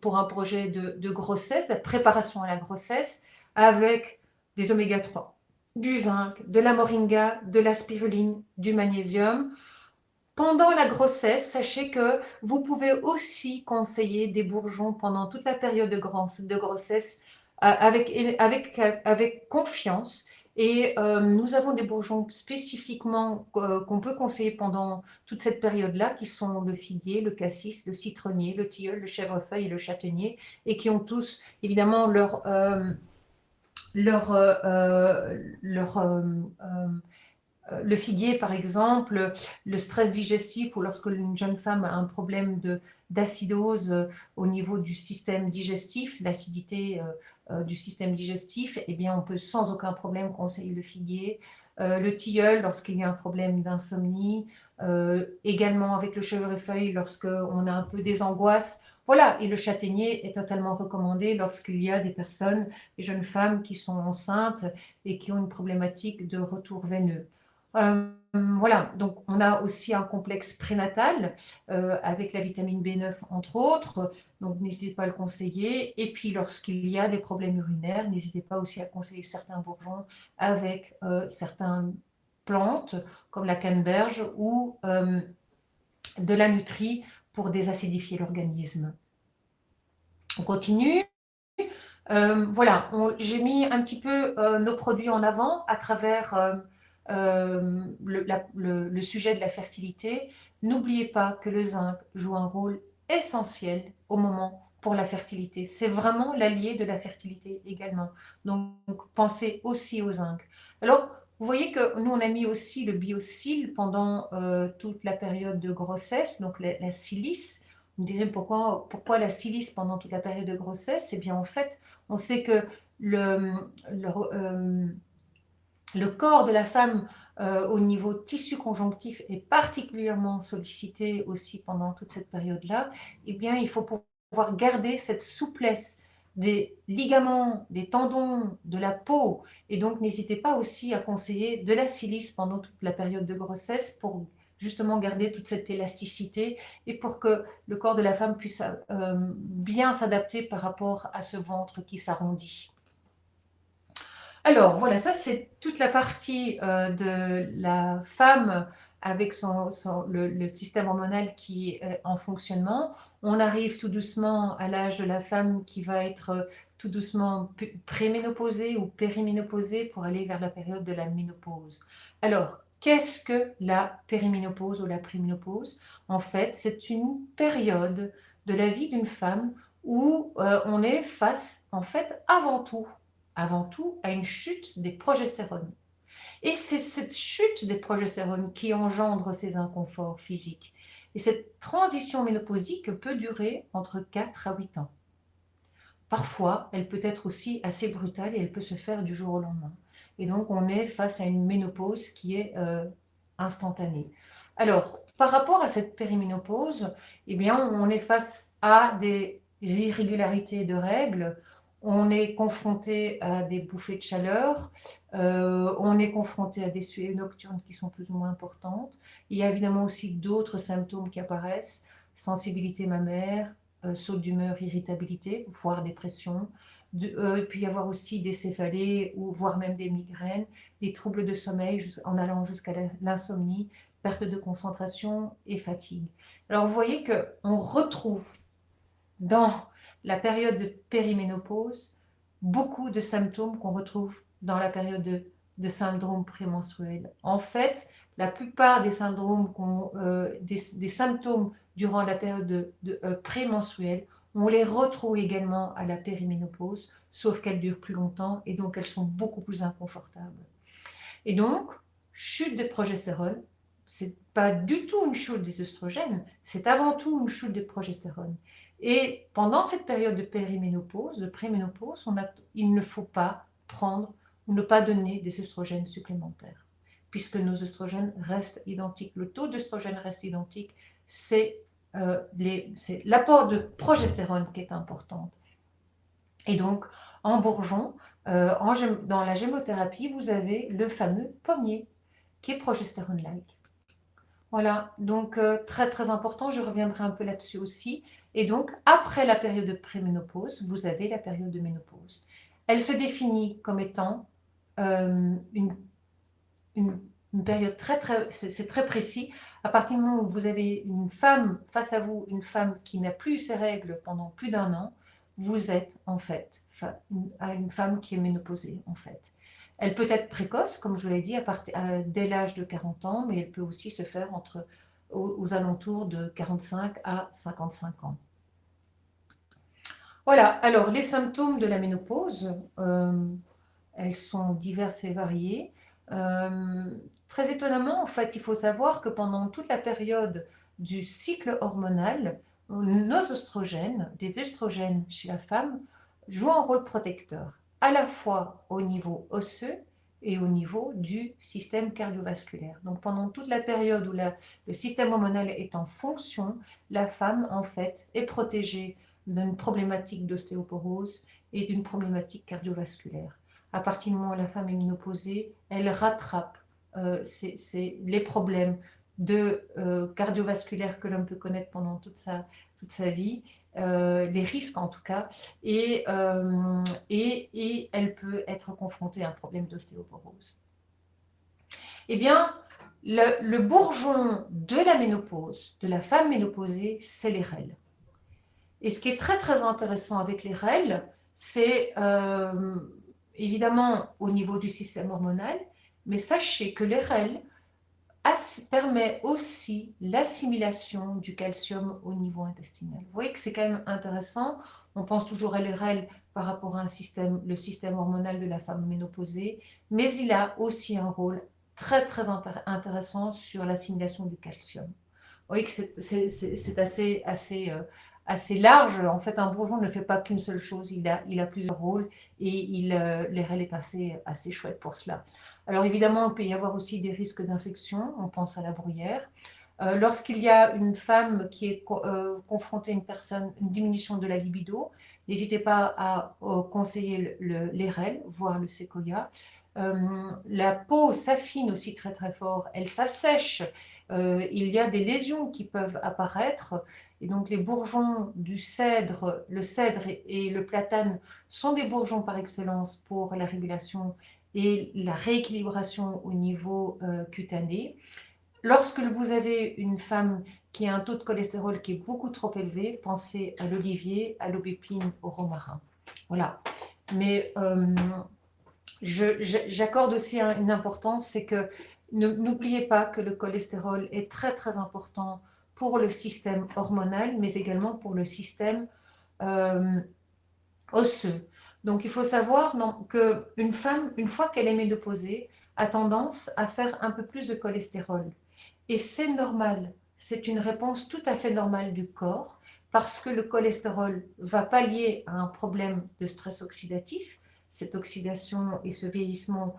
pour un projet de grossesse, de préparation à la grossesse, avec des oméga 3, du zinc, de la moringa, de la spiruline, du magnésium. Pendant la grossesse, sachez que vous pouvez aussi conseiller des bourgeons pendant toute la période de grossesse avec confiance. Et nous avons des bourgeons spécifiquement qu'on peut conseiller pendant toute cette période-là, qui sont le figuier, le cassis, le citronnier, le tilleul, le chèvrefeuille et le châtaignier, et qui ont tous évidemment le figuier, par exemple, le stress digestif ou lorsque une jeune femme a un problème d'acidose au niveau du système digestif, l'acidité du système digestif, eh bien, on peut sans aucun problème conseiller le figuier. Le tilleul lorsqu'il y a un problème d'insomnie, également avec le chèvrefeuille lorsqu'on a un peu des angoisses. Voilà, et le châtaignier est totalement recommandé lorsqu'il y a des personnes, des jeunes femmes qui sont enceintes et qui ont une problématique de retour veineux. Voilà, donc on a aussi un complexe prénatal avec la vitamine B9 entre autres, donc n'hésitez pas à le conseiller. Et puis lorsqu'il y a des problèmes urinaires, n'hésitez pas aussi à conseiller certains bourgeons avec certaines plantes comme la canneberge ou de la nutrie pour désacidifier l'organisme. On continue. Voilà, j'ai mis un petit peu nos produits en avant à travers le sujet de la fertilité. N'oubliez pas que le zinc joue un rôle essentiel au moment pour la fertilité. C'est vraiment l'allié de la fertilité également. Donc, pensez aussi au zinc. Alors, vous voyez que nous, on a mis aussi le biocil pendant toute la période de grossesse, donc la silice. Vous me direz pourquoi la silice pendant toute la période de grossesse? Eh bien, en fait, on sait que le corps de la femme au niveau tissu conjonctif est particulièrement sollicité aussi pendant toute cette période-là. Eh bien, il faut pouvoir garder cette souplesse des ligaments, des tendons, de la peau. Et donc, n'hésitez pas aussi à conseiller de la silice pendant toute la période de grossesse pour justement garder toute cette élasticité et pour que le corps de la femme puisse bien s'adapter par rapport à ce ventre qui s'arrondit. Alors voilà, ça c'est toute la partie de la femme avec le système hormonal qui est en fonctionnement. On arrive tout doucement à l'âge de la femme qui va être tout doucement préménopausée ou périménopausée pour aller vers la période de la ménopause. Alors, qu'est-ce que la périménopause ou la préménopause? En fait, c'est une période de la vie d'une femme où on est face, en fait, avant tout à une chute des progestérones. Et c'est cette chute des progestérones qui engendre ces inconforts physiques. Et cette transition ménopausique peut durer entre 4 à 8 ans. Parfois, elle peut être aussi assez brutale et elle peut se faire du jour au lendemain. Et donc, on est face à une ménopause qui est instantanée. Alors, par rapport à cette périménopause, eh bien, on est face à des irrégularités de règles, on est confronté à des bouffées de chaleur, on est confronté à des suées nocturnes qui sont plus ou moins importantes. Il y a évidemment aussi d'autres symptômes qui apparaissent, sensibilité mammaire, saute d'humeur, irritabilité, voire dépression. Il peut y avoir aussi des céphalées ou voire même des migraines, des troubles de sommeil en allant jusqu'à l'insomnie, perte de concentration et fatigue. Alors vous voyez qu'on retrouve dans la période de périménopause beaucoup de symptômes qu'on retrouve dans la période de syndrome prémenstruel. En fait, la plupart des syndromes, des symptômes durant la période prémenstruelle, on les retrouve également à la périménopause, sauf qu'elles durent plus longtemps et donc elles sont beaucoup plus inconfortables. Et donc, chute de progestérone, c'est pas du tout une chute des oestrogènes, c'est avant tout une chute de progestérone. Et pendant cette période de périménopause, de préménopause, il ne faut pas prendre ou ne pas donner des oestrogènes supplémentaires, puisque nos oestrogènes restent identiques. Le taux d'oestrogène reste identique, c'est l'apport de progestérone qui est important. Et donc, en bourgeon, dans la gémothérapie, vous avez le fameux pommier qui est progestérone-like. Voilà, donc très très important, je reviendrai un peu là-dessus aussi. Et donc, après la période de préménopause, vous avez la période de ménopause. Elle se définit comme étant une période c'est très précis. À partir du moment où vous avez une femme face à vous, une femme qui n'a plus ses règles pendant plus d'1 an, vous êtes en fait à une femme qui est ménopausée en fait. Elle peut être précoce, comme je vous l'ai dit, dès l'âge de 40 ans, mais elle peut aussi se faire aux alentours de 45 à 55 ans. Voilà, alors les symptômes de la ménopause, elles sont diverses et variées. Très étonnamment, en fait, il faut savoir que pendant toute la période du cycle hormonal, nos oestrogènes, les oestrogènes chez la femme, jouent un rôle protecteur, à la fois au niveau osseux et au niveau du système cardiovasculaire. Donc pendant toute la période où le système hormonal est en fonction, la femme, en fait, est protégée d'une problématique d'ostéoporose et d'une problématique cardiovasculaire. À partir du moment où la femme est ménopausée, elle rattrape c'est les problèmes cardiovasculaires que l'homme peut connaître pendant toute sa vie, les risques en tout cas, et elle peut être confrontée à un problème d'ostéoporose. Eh bien, le bourgeon de la ménopause, de la femme ménopausée, c'est les règles. Et ce qui est très très intéressant avec les règles, c'est évidemment au niveau du système hormonal, mais sachez que les règles permet aussi l'assimilation du calcium au niveau intestinal. Vous voyez que c'est quand même intéressant. On pense toujours à l'RL par rapport à le système hormonal de la femme ménopausée, mais il a aussi un rôle très très intéressant sur l'assimilation du calcium. Vous voyez que c'est assez large. En fait, un bourgeon ne fait pas qu'une seule chose, il a plusieurs rôles et l'RL est assez chouette pour cela. Alors évidemment, il peut y avoir aussi des risques d'infection, on pense à la bruyère. Lorsqu'il y a une femme qui est confrontée à une diminution de la libido, n'hésitez pas à conseiller l'ERL, voire le séquoia. La peau s'affine aussi très très fort, elle s'assèche, il y a des lésions qui peuvent apparaître, et donc les bourgeons du cèdre, le cèdre et le platane sont des bourgeons par excellence pour la régulation et la rééquilibration au niveau cutané. Lorsque vous avez une femme qui a un taux de cholestérol qui est beaucoup trop élevé, pensez à l'olivier, à l'aubépine, au romarin. Voilà. Mais j'accorde aussi une importance, c'est que n'oubliez pas que le cholestérol est très très important pour le système hormonal, mais également pour le système osseux. Donc il faut savoir qu'une femme, une fois qu'elle est ménopausée, a tendance à faire un peu plus de cholestérol. Et c'est normal, c'est une réponse tout à fait normale du corps, parce que le cholestérol va pallier à un problème de stress oxydatif, cette oxydation et ce vieillissement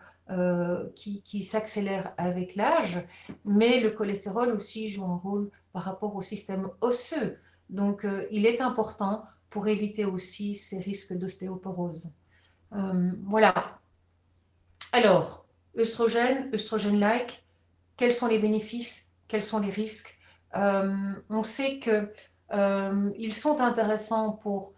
qui s'accélère avec l'âge, mais le cholestérol aussi joue un rôle par rapport au système osseux. Donc il est important pour éviter aussi ces risques d'ostéoporose. Voilà. Alors, œstrogène-like, quels sont les bénéfices, quels sont les risques? On sait qu'ils sont intéressants pour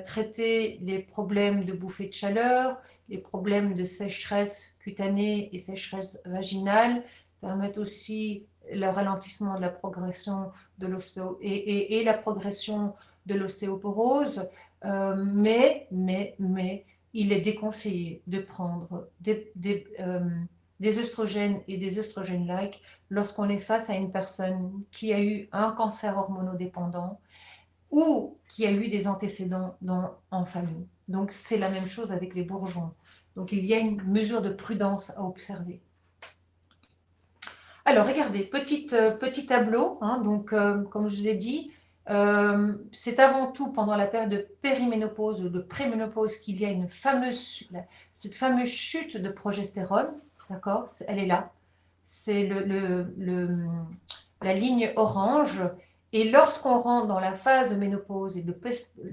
traiter les problèmes de bouffée de chaleur, les problèmes de sécheresse cutanée et sécheresse vaginale, permettent aussi le ralentissement de la progression de et la progression de l'ostéoporose, mais il est déconseillé de prendre des œstrogènes et des œstrogènes-like lorsqu'on est face à une personne qui a eu un cancer hormonodépendant ou qui a eu des antécédents en famille. Donc c'est la même chose avec les bourgeons. Donc il y a une mesure de prudence à observer. Alors regardez, petit tableau, hein, donc comme je vous ai dit, c'est avant tout pendant la période de périménopause ou de préménopause qu'il y a cette fameuse chute de progestérone, d'accord? Elle est là, c'est la ligne orange. Et lorsqu'on rentre dans la phase de ménopause et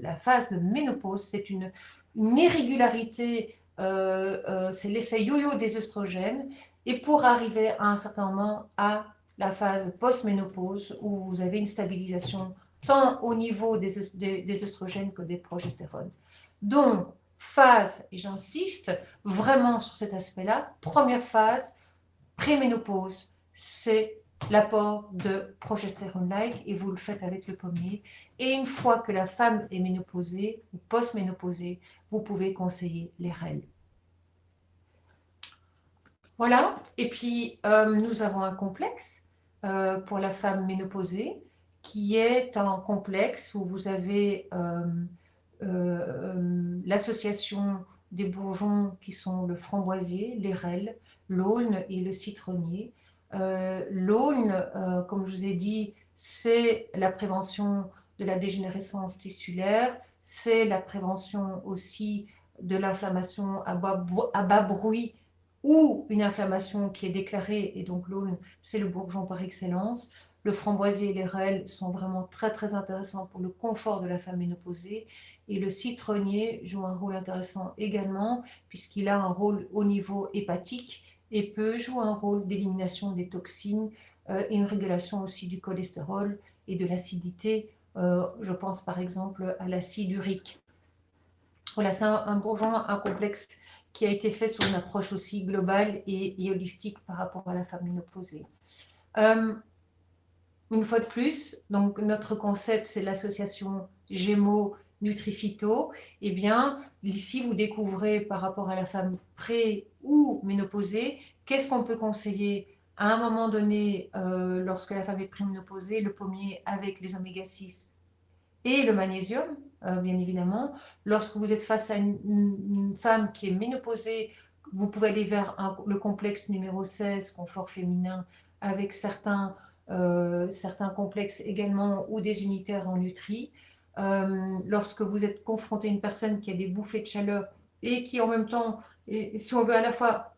la phase de ménopause, c'est une irrégularité, c'est l'effet yo-yo des œstrogènes. Et pour arriver à un certain moment à la phase post-ménopause où vous avez une stabilisation tant au niveau des œstrogènes que des progestérones. Donc, phase, et j'insiste vraiment sur cet aspect-là, première phase, préménopause, c'est l'apport de progestérone-like et vous le faites avec le pommier. Et une fois que la femme est ménopausée ou post-ménopausée, vous pouvez conseiller les règles. Voilà, et puis nous avons un complexe pour la femme ménopausée qui est un complexe où vous avez l'association des bourgeons qui sont le framboisier, l'érel, l'aulne et le citronnier. L'aulne, comme je vous ai dit, c'est la prévention de la dégénérescence tissulaire, c'est la prévention aussi de l'inflammation à bas bruit ou une inflammation qui est déclarée, et donc l'aulne, c'est le bourgeon par excellence. Le framboisier et l'érel sont vraiment très très intéressants pour le confort de la femme ménopausée, et le citronnier joue un rôle intéressant également, puisqu'il a un rôle au niveau hépatique, et peut jouer un rôle d'élimination des toxines et une régulation aussi du cholestérol et de l'acidité. Je pense par exemple à l'acide urique. Voilà, c'est un bourgeon, un complexe qui a été fait sur une approche aussi globale et holistique par rapport à la femme ménopausée. Une fois de plus, donc notre concept, c'est l'association Gémeaux Nutrifito. Eh bien, ici, vous découvrez par rapport à la femme pré- ou ménopausée, qu'est-ce qu'on peut conseiller à un moment donné lorsque la femme est préménopausée, le pommier avec les oméga-6 et le magnésium, bien évidemment. Lorsque vous êtes face à une femme qui est ménopausée, vous pouvez aller vers le complexe numéro 16, confort féminin, avec certains complexes également ou des unitaires en nutri. Lorsque vous êtes confronté à une personne qui a des bouffées de chaleur et qui en même temps, et si on veut à la fois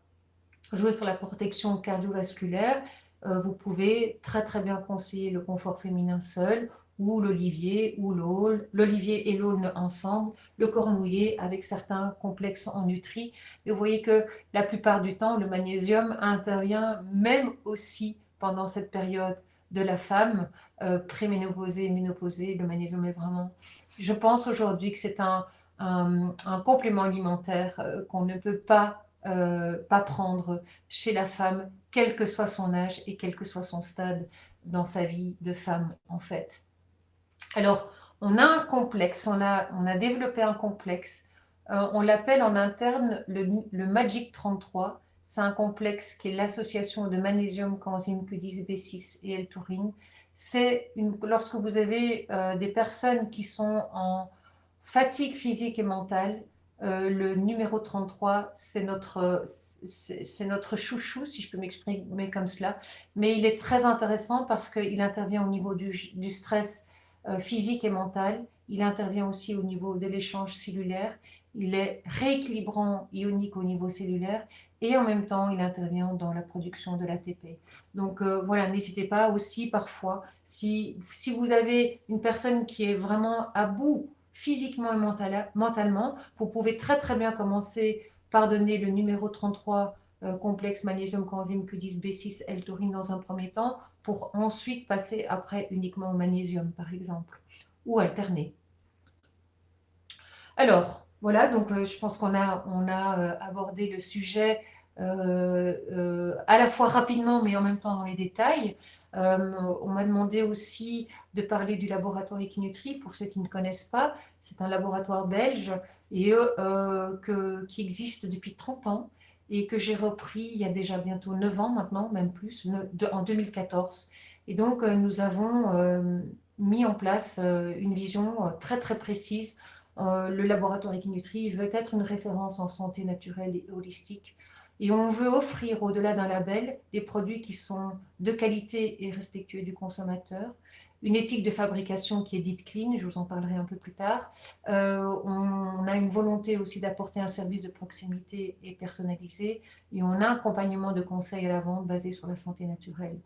jouer sur la protection cardiovasculaire, vous pouvez très très bien conseiller le confort féminin seul ou l'olivier ou l'aulne, l'olivier et l'aulne ensemble, le cornouiller avec certains complexes en nutri. Et vous voyez que la plupart du temps, le magnésium intervient même aussi pendant cette période de la femme préménopausée, ménopausée. Le magnésium est vraiment, je pense aujourd'hui que c'est un complément alimentaire qu'on ne peut pas prendre chez la femme, quel que soit son âge et quel que soit son stade dans sa vie de femme, en fait. Alors, on a un complexe, on a développé un complexe, on l'appelle en interne le Magic 33. C'est un complexe qui est l'association de magnésium, coenzyme Q10, B6 et L-taurine. Lorsque vous avez des personnes qui sont en fatigue physique et mentale, le numéro 33, c'est notre chouchou, si je peux m'exprimer comme cela. Mais il est très intéressant parce qu'il intervient au niveau du stress physique et mental. Il intervient aussi au niveau de l'échange cellulaire. Il est rééquilibrant ionique au niveau cellulaire et en même temps, il intervient dans la production de l'ATP. Donc voilà, n'hésitez pas aussi parfois, si vous avez une personne qui est vraiment à bout physiquement et mentalement, vous pouvez très très bien commencer par donner le numéro 33 complexe magnésium coenzyme Q10 B6 L-taurine dans un premier temps pour ensuite passer après uniquement au magnésium par exemple ou alterner. Alors voilà, donc je pense qu'on a abordé le sujet à la fois rapidement mais en même temps dans les détails. On m'a demandé aussi de parler du laboratoire Equinutri. Pour ceux qui ne connaissent pas, c'est un laboratoire belge et qui existe depuis 30 ans et que j'ai repris il y a déjà bientôt 9 ans maintenant, même plus, en 2014. Et donc nous avons mis en place une vision très très précise. Le laboratoire Equinutri veut être une référence en santé naturelle et holistique. Et on veut offrir, au-delà d'un label, des produits qui sont de qualité et respectueux du consommateur, une éthique de fabrication qui est dite clean, je vous en parlerai un peu plus tard. On a une volonté aussi d'apporter un service de proximité et personnalisé, et on a un accompagnement de conseils à la vente basé sur la santé naturelle.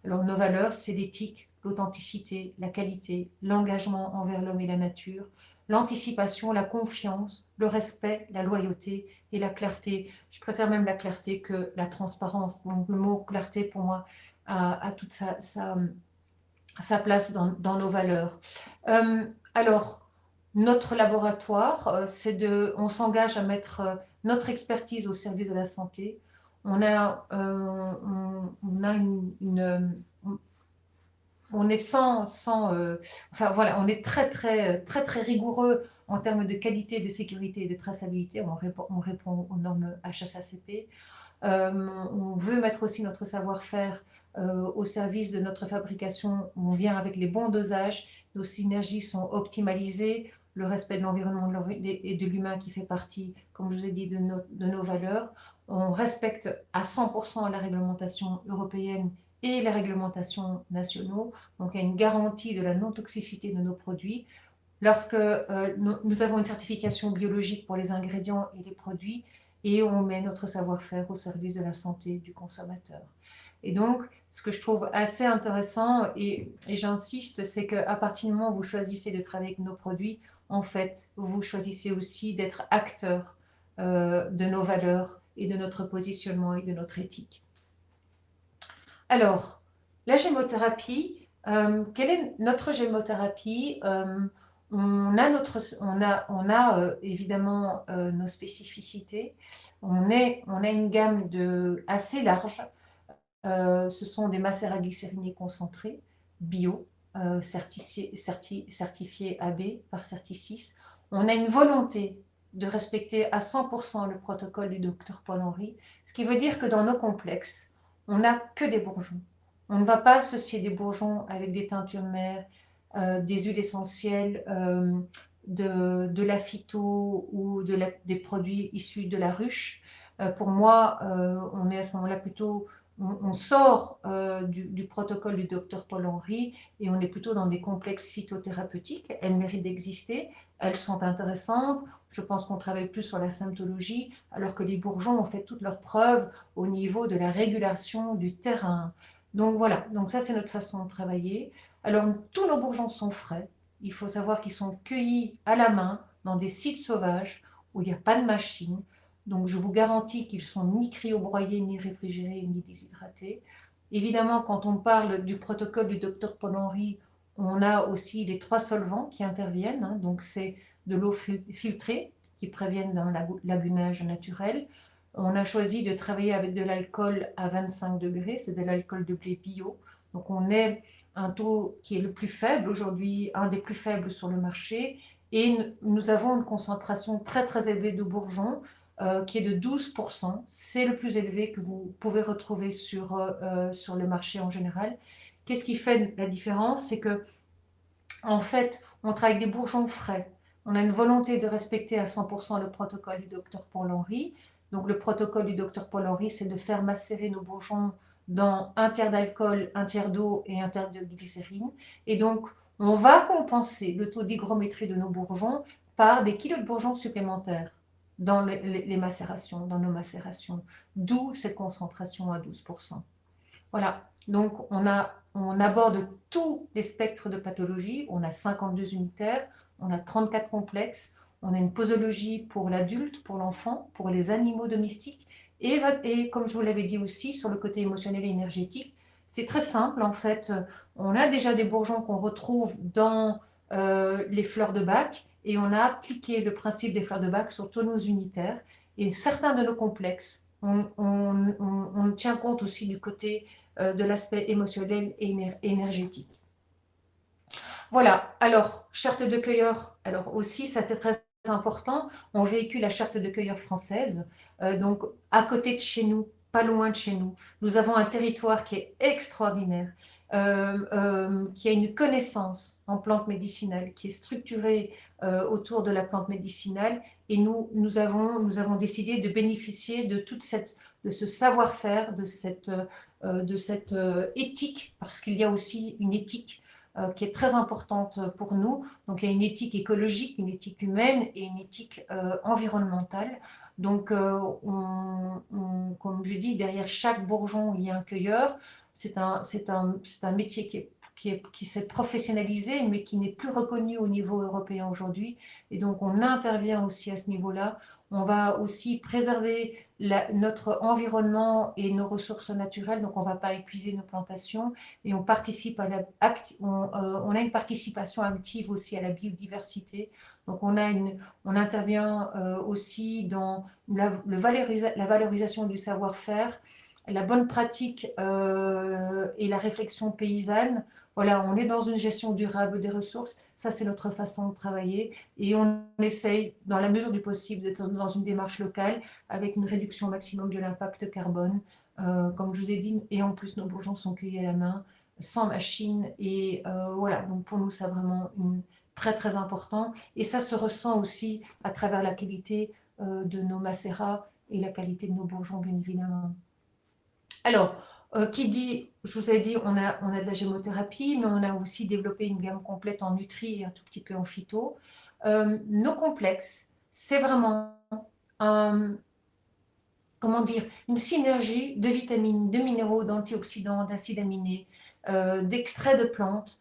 Alors nos valeurs, c'est l'éthique, l'authenticité, la qualité, l'engagement envers l'homme et la nature, l'anticipation, la confiance, le respect, la loyauté et la clarté. Je préfère même la clarté que la transparence. Donc le mot clarté pour moi a toute sa place dans nos valeurs. Alors, notre laboratoire, on s'engage à mettre notre expertise au service de la santé. On a on est enfin voilà, on est très très très très rigoureux en termes de qualité, de sécurité et de traçabilité. On répond aux normes HACCP. On veut mettre aussi notre savoir-faire au service de notre fabrication. On vient avec les bons dosages, nos synergies sont optimalisées, le respect de l'environnement et de l'humain qui fait partie, comme je vous ai dit, de nos valeurs. On respecte à 100% la réglementation européenne et les réglementations nationaux. Donc il y a une garantie de la non-toxicité de nos produits. Lorsque nous avons une certification biologique pour les ingrédients et les produits, et on met notre savoir-faire au service de la santé du consommateur. Et donc, ce que je trouve assez intéressant, et j'insiste, c'est qu'à partir du moment où vous choisissez de travailler avec nos produits, en fait, vous choisissez aussi d'être acteur de nos valeurs et de notre positionnement et de notre éthique. Alors, la gémothérapie, quelle est notre gémothérapie? On a évidemment nos spécificités. On a une gamme assez large. Ce sont des macérats glycérinés concentrés, bio, certifiés AB par Certis6. On a une volonté de respecter à 100% le protocole du docteur Paul-Henri, ce qui veut dire que dans nos complexes, on n'a que des bourgeons. On ne va pas associer des bourgeons avec des teintures mères, des huiles essentielles, de la phyto ou des produits issus de la ruche. Pour moi, on est à ce moment-là plutôt on sort du protocole du docteur Paul-Henri et on est plutôt dans des complexes phytothérapeutiques. Elles méritent d'exister, elles sont intéressantes. Je pense qu'on travaille plus sur la symptologie, alors que les bourgeons ont fait toutes leurs preuves au niveau de la régulation du terrain. Donc voilà, donc ça c'est notre façon de travailler. Alors tous nos bourgeons sont frais. Il faut savoir qu'ils sont cueillis à la main dans des sites sauvages où il n'y a pas de machine. Donc, je vous garantis qu'ils sont ni cryobroyés, ni réfrigérés, ni déshydratés. Évidemment, quand on parle du protocole du docteur Paul-Henri, on a aussi les 3 solvants qui interviennent. Hein. Donc, c'est de l'eau filtrée qui préviennent d'un lagunage naturel. On a choisi de travailler avec de l'alcool à 25 degrés, c'est de l'alcool de blé bio. Donc, on est un taux qui est le plus faible aujourd'hui, un des plus faibles sur le marché. Et nous avons une concentration très, très élevée de bourgeons qui est de 12%. C'est le plus élevé que vous pouvez retrouver sur le marché en général. Qu'est-ce qui fait la différence? C'est que, en fait, on travaille avec des bourgeons frais. On a une volonté de respecter à 100% le protocole du docteur Paul-Henri. Donc, le protocole du docteur Paul-Henri, c'est de faire macérer nos bourgeons dans 1 tiers d'alcool, 1 tiers d'eau et 1 tiers de glycérine. Et donc, on va compenser le taux d'hygrométrie de nos bourgeons par des kilos de bourgeons supplémentaires dans les macérations, dans nos macérations, d'où cette concentration à 12%. Voilà, donc on aborde tous les spectres de pathologie, on a 52 unitaires, on a 34 complexes, on a une posologie pour l'adulte, pour l'enfant, pour les animaux domestiques, et comme je vous l'avais dit aussi, sur le côté émotionnel et énergétique, c'est très simple en fait, on a déjà des bourgeons qu'on retrouve dans les fleurs de bac, et on a appliqué le principe des fleurs de bac sur tous nos unitaires, et certains de nos complexes, on tient compte aussi du côté de l'aspect émotionnel et énergétique. Voilà, alors, charte de cueilleur, alors aussi, ça c'est très important, on véhicule la charte de cueilleur française, donc à côté de chez nous, pas loin de chez nous, nous avons un territoire qui est extraordinaire, qui a une connaissance en plantes médicinales, qui est structurée autour de la plante médicinale, et nous avons décidé de bénéficier de ce savoir-faire, de cette éthique, parce qu'il y a aussi une éthique qui est très importante pour nous. Donc, il y a une éthique écologique, une éthique humaine et une éthique environnementale. Donc, comme je dis, derrière chaque bourgeon, il y a un cueilleur. C'est un métier qui s'est professionnalisé, mais qui n'est plus reconnu au niveau européen aujourd'hui. Et donc, on intervient aussi à ce niveau-là. On va aussi préserver notre environnement et nos ressources naturelles, donc on ne va pas épuiser nos plantations, et on participe on a une participation active aussi à la biodiversité. Donc on intervient aussi dans la valorisation du savoir-faire, la bonne pratique et la réflexion paysanne. Voilà, on est dans une gestion durable des ressources. Ça, c'est notre façon de travailler. Et on essaye, dans la mesure du possible, d'être dans une démarche locale avec une réduction maximum de l'impact carbone. Comme je vous ai dit, et en plus, nos bourgeons sont cueillis à la main, sans machine. Et voilà, donc pour nous, c'est vraiment très, très important. Et ça se ressent aussi à travers la qualité de nos macérats et la qualité de nos bourgeons, bien évidemment. Alors, qui dit, je vous ai dit, on a de la gémothérapie, mais on a aussi développé une gamme complète en nutri et un tout petit peu en phyto. Nos complexes, c'est vraiment comment dire, une synergie de vitamines, de minéraux, d'antioxydants, d'acides aminés, d'extraits de plantes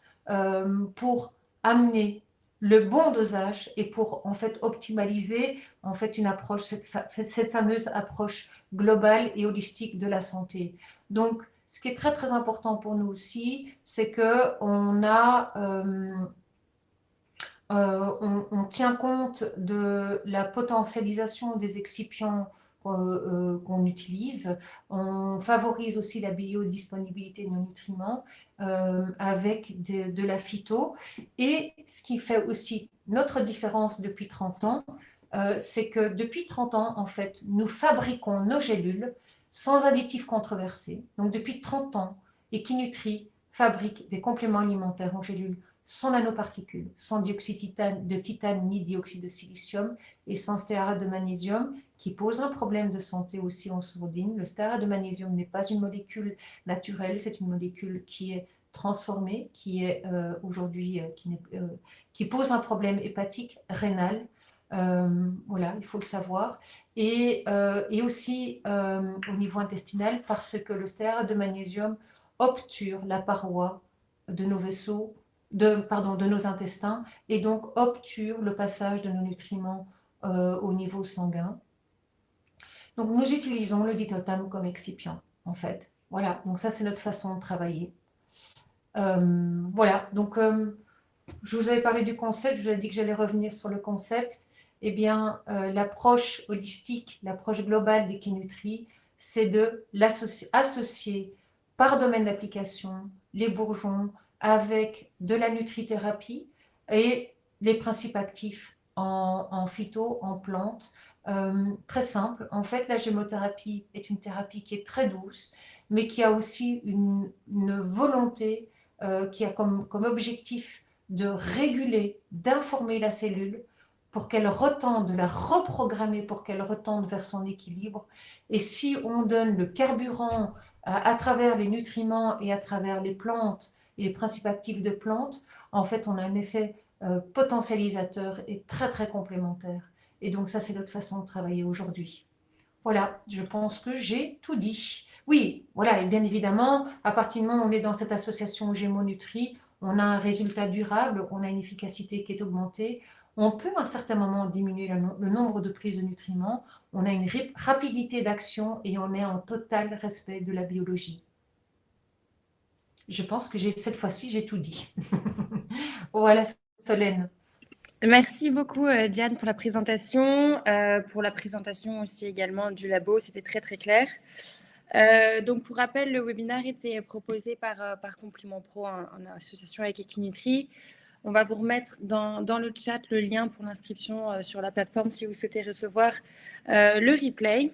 pour amener le bon dosage et pour en fait optimaliser en fait une approche, cette fameuse approche globale et holistique de la santé. Donc, ce qui est très très important pour nous aussi, c'est que on tient compte de la potentialisation des excipients qu'on utilise. On favorise aussi la biodisponibilité de nos nutriments avec de la phyto. Et ce qui fait aussi notre différence depuis 30 ans, c'est que depuis 30 ans, en fait, nous fabriquons nos gélules sans additifs controversés. Donc depuis 30 ans, Equinutri fabrique des compléments alimentaires en gélules sans nanoparticules, sans dioxyde de titane ni dioxyde de silicium et sans stéarate de magnésium, qui pose un problème de santé aussi en sourdine. Le stéarate de magnésium n'est pas une molécule naturelle, c'est une molécule qui est transformée, qui est aujourd'hui, qui pose un problème hépatique rénal. Voilà, il faut le savoir. Et aussi au niveau intestinal, parce que le stéarate de magnésium obture la paroi de nos vaisseaux de nos intestins et donc obture le passage de nos nutriments au niveau sanguin. Donc nous utilisons le lithotam comme excipient en fait. Voilà, donc ça c'est notre façon de travailler. Voilà, donc je vous avais parlé du concept, je vous ai dit que j'allais revenir sur le concept. Eh bien, l'approche holistique, l'approche globale d'Equinutri, c'est de associer par domaine d'application les bourgeons avec de la nutrithérapie et les principes actifs en phyto, en plantes. Très simple. En fait, la gémothérapie est une thérapie qui est très douce, mais qui a aussi une volonté qui a comme objectif de réguler, d'informer la cellule pour qu'elle retende, de la reprogrammer pour qu'elle retende vers son équilibre. Et si on donne le carburant à travers les nutriments et à travers les plantes et les principes actifs de plantes, en fait, on a un effet potentialisateur et très, très complémentaire. Et donc, ça, c'est notre façon de travailler aujourd'hui. Voilà, je pense que j'ai tout dit. Oui, voilà, et bien évidemment, à partir du moment où on est dans cette association Gémonutri, on a un résultat durable, on a une efficacité qui est augmentée. On peut à un certain moment diminuer le nombre de prises de nutriments, on a une rapidité d'action et on est en total respect de la biologie. Je pense que cette fois-ci, j'ai tout dit. Voilà, Solène. Merci beaucoup Diane pour la présentation aussi également du labo, c'était très très clair. Donc pour rappel, le webinaire était proposé par Compliment Pro en association avec Equinutri. On va vous remettre dans le chat le lien pour l'inscription sur la plateforme si vous souhaitez recevoir le replay.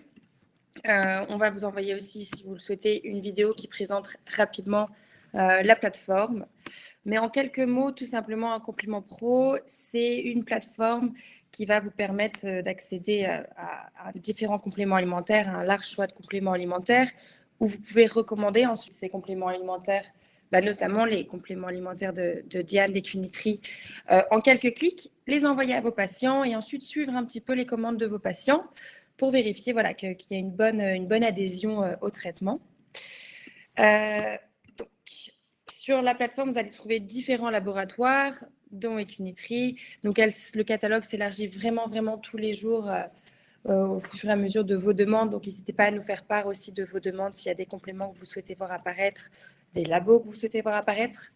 On va vous envoyer aussi, si vous le souhaitez, une vidéo qui présente rapidement la plateforme. Mais en quelques mots, tout simplement, un Compliment Pro, c'est une plateforme qui va vous permettre d'accéder à différents compléments alimentaires, à un large choix de compléments alimentaires, où vous pouvez recommander ensuite ces compléments alimentaires, notamment les compléments alimentaires de Diane d'Equinutri, en quelques clics, les envoyer à vos patients et ensuite suivre un petit peu les commandes de vos patients pour vérifier qu'il y a une bonne adhésion au traitement. Donc, sur la plateforme, vous allez trouver différents laboratoires, dont Equinutri. Donc, le catalogue s'élargit vraiment tous les jours au fur et à mesure de vos demandes. Donc, n'hésitez pas à nous faire part aussi de vos demandes s'il y a des compléments que vous souhaitez voir apparaître, des labos que vous souhaitez voir apparaître.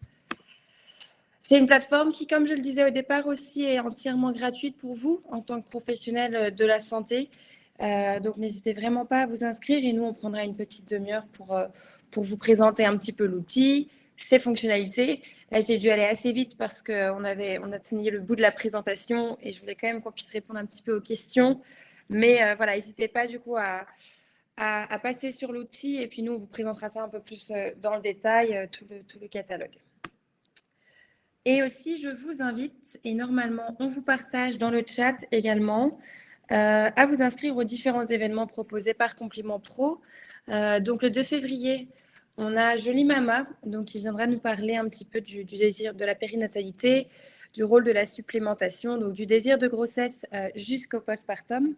C'est une plateforme qui, comme je le disais au départ aussi, est entièrement gratuite pour vous en tant que professionnel de la santé. Donc, n'hésitez vraiment pas à vous inscrire et nous, on prendra une petite demi-heure pour vous présenter un petit peu l'outil, ses fonctionnalités. Là, j'ai dû aller assez vite parce qu'on a tenu le bout de la présentation et je voulais quand même qu'on puisse répondre un petit peu aux questions. Mais voilà, n'hésitez pas du coup à passer sur l'outil et puis nous, on vous présentera ça un peu plus dans le détail, tout le catalogue. Et aussi, je vous invite, et normalement, on vous partage dans le chat également, à vous inscrire aux différents événements proposés par Compliment Pro. Donc, le 2 février, on a Jolie Mama, donc, qui viendra nous parler un petit peu du désir de la périnatalité, du rôle de la supplémentation, donc du désir de grossesse jusqu'au postpartum.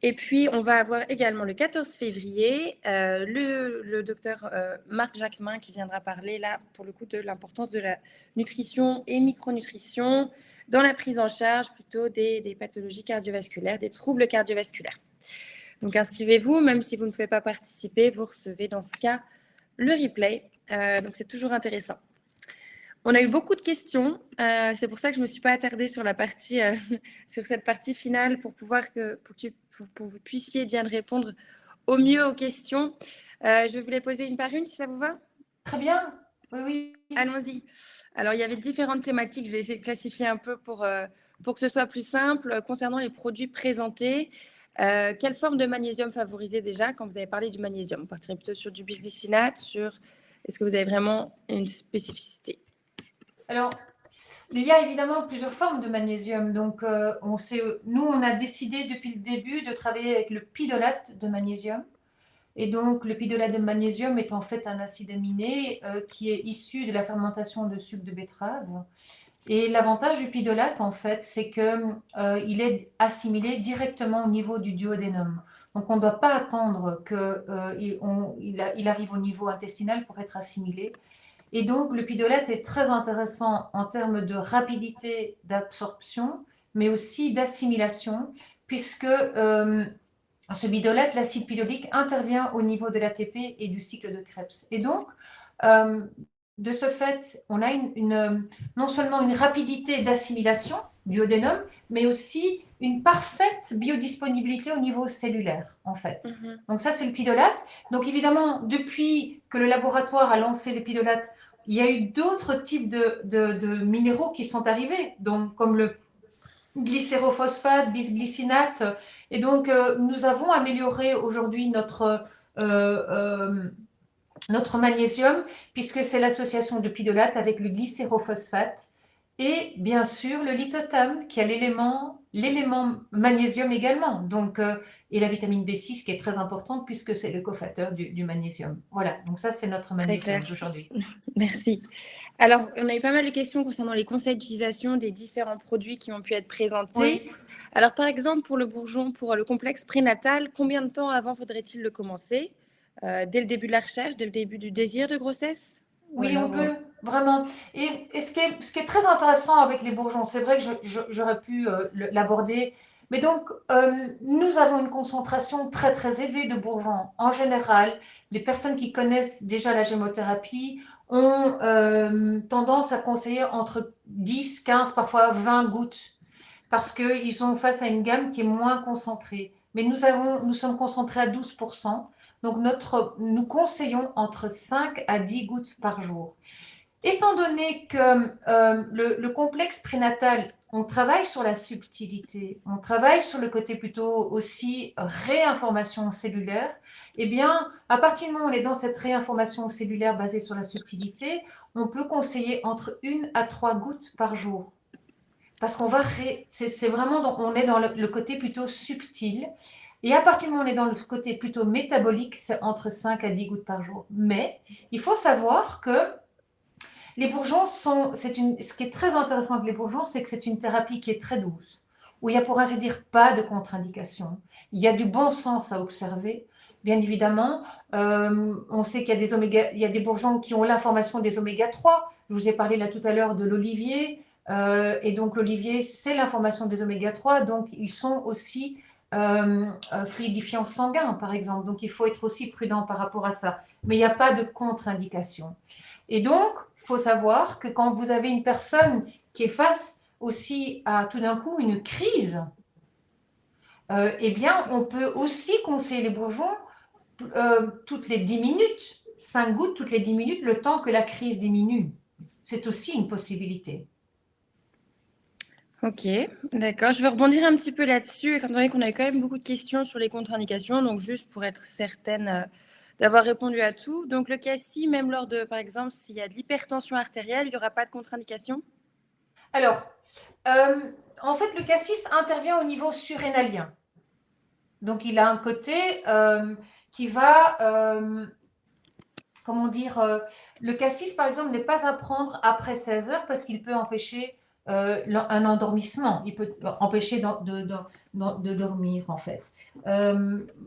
Et puis, on va avoir également le 14 février le docteur Marc Jacquemin qui viendra parler là, pour le coup, de l'importance de la nutrition et micronutrition, dans la prise en charge plutôt des pathologies cardiovasculaires, des troubles cardiovasculaires. Donc inscrivez-vous, même si vous ne pouvez pas participer, vous recevez dans ce cas le replay. Donc c'est toujours intéressant. On a eu beaucoup de questions, c'est pour ça que je ne me suis pas attardée sur la partie, sur cette partie finale pour que vous puissiez, Diane, répondre au mieux aux questions. Je vais vous les poser une par une, si ça vous va? Très bien, oui. Allons-y. Alors, il y avait différentes thématiques, j'ai essayé de classifier un peu pour que ce soit plus simple. Concernant les produits présentés, quelle forme de magnésium favoriser déjà quand vous avez parlé du magnésium? On partirait plutôt sur du bisglycinate, est-ce que vous avez vraiment une spécificité? Alors, il y a évidemment plusieurs formes de magnésium. Donc, nous, on a décidé depuis le début de travailler avec le pidolate de magnésium. Et donc, le pidolate de magnésium est en fait un acide aminé qui est issu de la fermentation de sucre de betterave. Et l'avantage du pidolate, en fait, c'est qu'il est assimilé directement au niveau du duodénum. Donc, on ne doit pas attendre qu'il arrive au niveau intestinal pour être assimilé. Et donc, le pidolate est très intéressant en termes de rapidité d'absorption, mais aussi d'assimilation, puisque ce pidolate, l'acide pidolique, intervient au niveau de l'ATP et du cycle de Krebs. Et donc, de ce fait, on a non seulement une rapidité d'assimilation du duodénum, mais aussi une parfaite biodisponibilité au niveau cellulaire, en fait. Donc ça, c'est le pidolate. Donc évidemment, depuis que le laboratoire a lancé le pidolate, il y a eu d'autres types de minéraux qui sont arrivés, donc comme le glycérophosphate, bisglycinate. Et donc, nous avons amélioré aujourd'hui notre magnésium, puisque c'est l'association de pidolate avec le glycérophosphate et bien sûr le lithotham qui a l'élément magnésium également, donc, et la vitamine B6 qui est très importante puisque c'est le cofateur du magnésium. Voilà, donc ça c'est notre magnésium d'aujourd'hui. Merci. Alors, on a eu pas mal de questions concernant les conseils d'utilisation des différents produits qui ont pu être présentés. Oui. Alors, par exemple, pour le bourgeon, pour le complexe prénatal, combien de temps avant faudrait-il le commencer? Dès le début de la recherche, dès le début du désir de grossesse? Oui, on peut, vraiment. Et ce qui est très intéressant avec les bourgeons, c'est vrai que j'aurais pu l'aborder, mais donc, nous avons une concentration très, très élevée de bourgeons. En général, les personnes qui connaissent déjà la gémothérapie ont tendance à conseiller entre 10, 15, parfois 20 gouttes, parce qu'ils sont face à une gamme qui est moins concentrée. Mais nous sommes concentrés à 12%. Donc, nous conseillons entre 5 à 10 gouttes par jour. Étant donné que le complexe prénatal, on travaille sur la subtilité, on travaille sur le côté plutôt aussi réinformation cellulaire, eh bien, à partir du moment où on est dans cette réinformation cellulaire basée sur la subtilité, on peut conseiller entre 1 à 3 gouttes par jour. Parce qu'on va, c'est vraiment, on est dans le côté plutôt subtil. Et à partir du moment où on est dans le côté plutôt métabolique, c'est entre 5 à 10 gouttes par jour. Mais il faut savoir que les bourgeons ce qui est très intéressant avec les bourgeons, c'est que c'est une thérapie qui est très douce, où il n'y a pour ainsi dire pas de contre-indication. Il y a du bon sens à observer. Bien évidemment, on sait qu'il y a des bourgeons qui ont l'information des oméga 3. Je vous ai parlé là tout à l'heure de l'olivier. Et donc l'olivier, c'est l'information des oméga 3. Donc ils sont aussi fluidifiant sanguin, par exemple. Donc, il faut être aussi prudent par rapport à ça. Mais il n'y a pas de contre-indication. Et donc, il faut savoir que quand vous avez une personne qui est face aussi à tout d'un coup une crise, eh bien, on peut aussi conseiller les bourgeons toutes les 10 minutes, 5 gouttes toutes les 10 minutes, le temps que la crise diminue. C'est aussi une possibilité. Ok, d'accord. Je vais rebondir un petit peu là-dessus, étant donné qu'on a eu quand même beaucoup de questions sur les contre-indications, donc juste pour être certaine d'avoir répondu à tout. Donc le cassis, même lors de, par exemple, s'il y a de l'hypertension artérielle, il n'y aura pas de contre-indication? Alors, en fait, le cassis intervient au niveau surrénalien. Donc, il a un côté qui va, comment dire, le cassis, par exemple, n'est pas à prendre après 16 heures parce qu'il peut empêcher un endormissement. Il peut empêcher de dormir, en fait.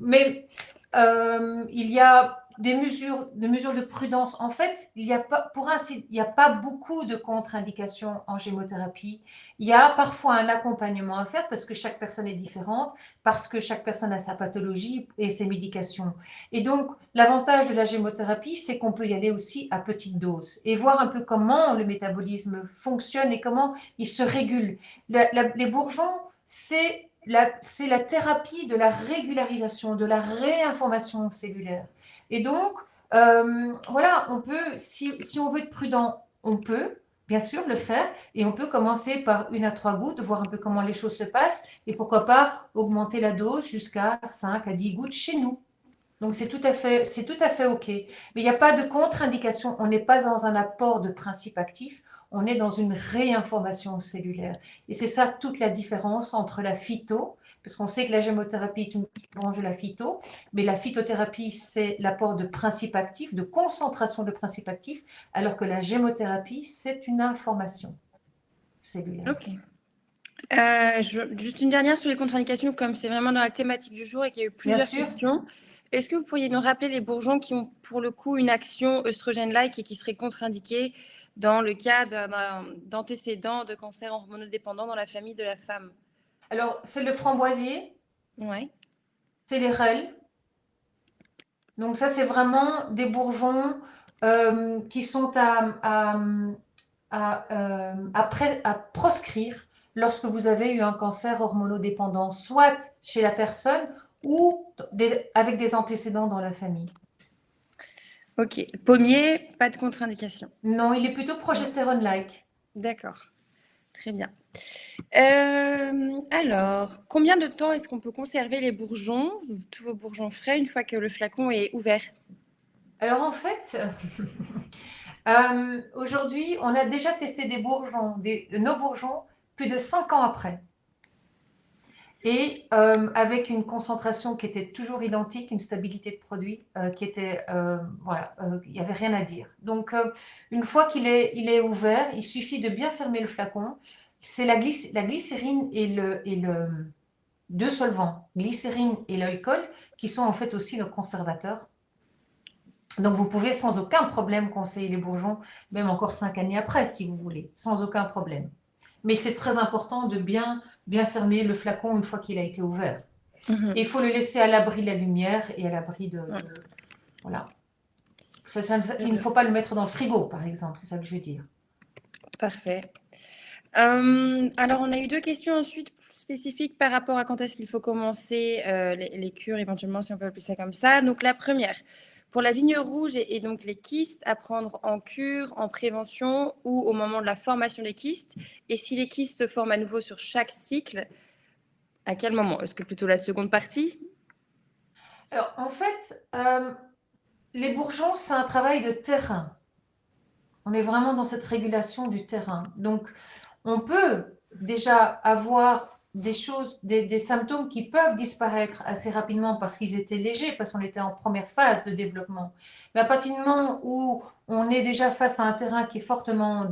Mais il y a des mesures de prudence. En fait, il y a pas, il n'y a pas beaucoup de contre-indications en gémothérapie. Il y a parfois un accompagnement à faire parce que chaque personne est différente, parce que chaque personne a sa pathologie et ses médications. Et donc, l'avantage de la gémothérapie, c'est qu'on peut y aller aussi à petite dose et voir un peu comment le métabolisme fonctionne et comment il se régule. Les bourgeons, c'est la thérapie de la régularisation, de la réinformation cellulaire. Et donc, voilà, on peut, si on veut être prudent, on peut bien sûr le faire et on peut commencer par 1 à 3 gouttes, voir un peu comment les choses se passent et pourquoi pas augmenter la dose jusqu'à 5 à 10 gouttes chez nous. Donc c'est tout à fait OK. Mais il n'y a pas de contre-indication, on n'est pas dans un apport de principe actif, on est dans une réinformation cellulaire. Et c'est ça toute la différence entre la phyto, parce qu'on sait que la gémothérapie est une branche de la phyto, mais la phytothérapie, c'est l'apport de principe actif, de concentration de principe actif, alors que la gémothérapie, c'est une information cellulaire. Ok. Juste une dernière sur les contre-indications, comme c'est vraiment dans la thématique du jour et qu'il y a eu plusieurs questions. Est-ce que vous pourriez nous rappeler les bourgeons qui ont pour le coup une action œstrogène-like et qui seraient contre-indiqués dans le cas d'antécédents de cancer hormonodépendant dans la famille de la femme? Alors, c'est le framboisier, Ouais. c'est les rêles. Donc ça, c'est vraiment des bourgeons qui sont à proscrire lorsque vous avez eu un cancer hormonodépendant, soit chez la personne ou avec des antécédents dans la famille. Ok. Pommier, pas de contre-indication. Non, il est plutôt progestérone-like. D'accord. Très bien. Alors, combien de temps est-ce qu'on peut conserver les bourgeons, tous vos bourgeons frais, une fois que le flacon est ouvert? Alors en fait, aujourd'hui, on a déjà testé des bourgeons, nos bourgeons, plus de 5 ans après. Et avec une concentration qui était toujours identique, une stabilité de produit qui était, voilà, il n'y avait rien à dire. Donc, une fois qu'il est ouvert, il suffit de bien fermer le flacon. C'est la glycérine et deux solvants, glycérine et l'alcool, qui sont en fait aussi nos conservateurs. Donc, vous pouvez sans aucun problème conseiller les bourgeons, même encore 5 années après, si vous voulez, sans aucun problème. Mais c'est très important de bien fermer le flacon une fois qu'il a été ouvert. Et il faut le laisser à l'abri de la lumière et à l'abri de voilà. Il ne faut pas le mettre dans le frigo, par exemple, c'est ça que je veux dire. Parfait. Alors, on a eu 2 questions ensuite spécifiques par rapport à quand est-ce qu'il faut commencer les cures, éventuellement, si on peut appeler ça comme ça. Donc, la première, pour la vigne rouge et donc les kystes, à prendre en cure, en prévention ou au moment de la formation des kystes. Et si les kystes se forment à nouveau sur chaque cycle, à quel moment? Est-ce que plutôt la seconde partie? Alors, en fait, les bourgeons, c'est un travail de terrain. On est vraiment dans cette régulation du terrain. Donc, on peut déjà avoir des symptômes qui peuvent disparaître assez rapidement parce qu'ils étaient légers, parce qu'on était en première phase de développement. Mais à partir du moment où on est déjà face à un terrain qui est fortement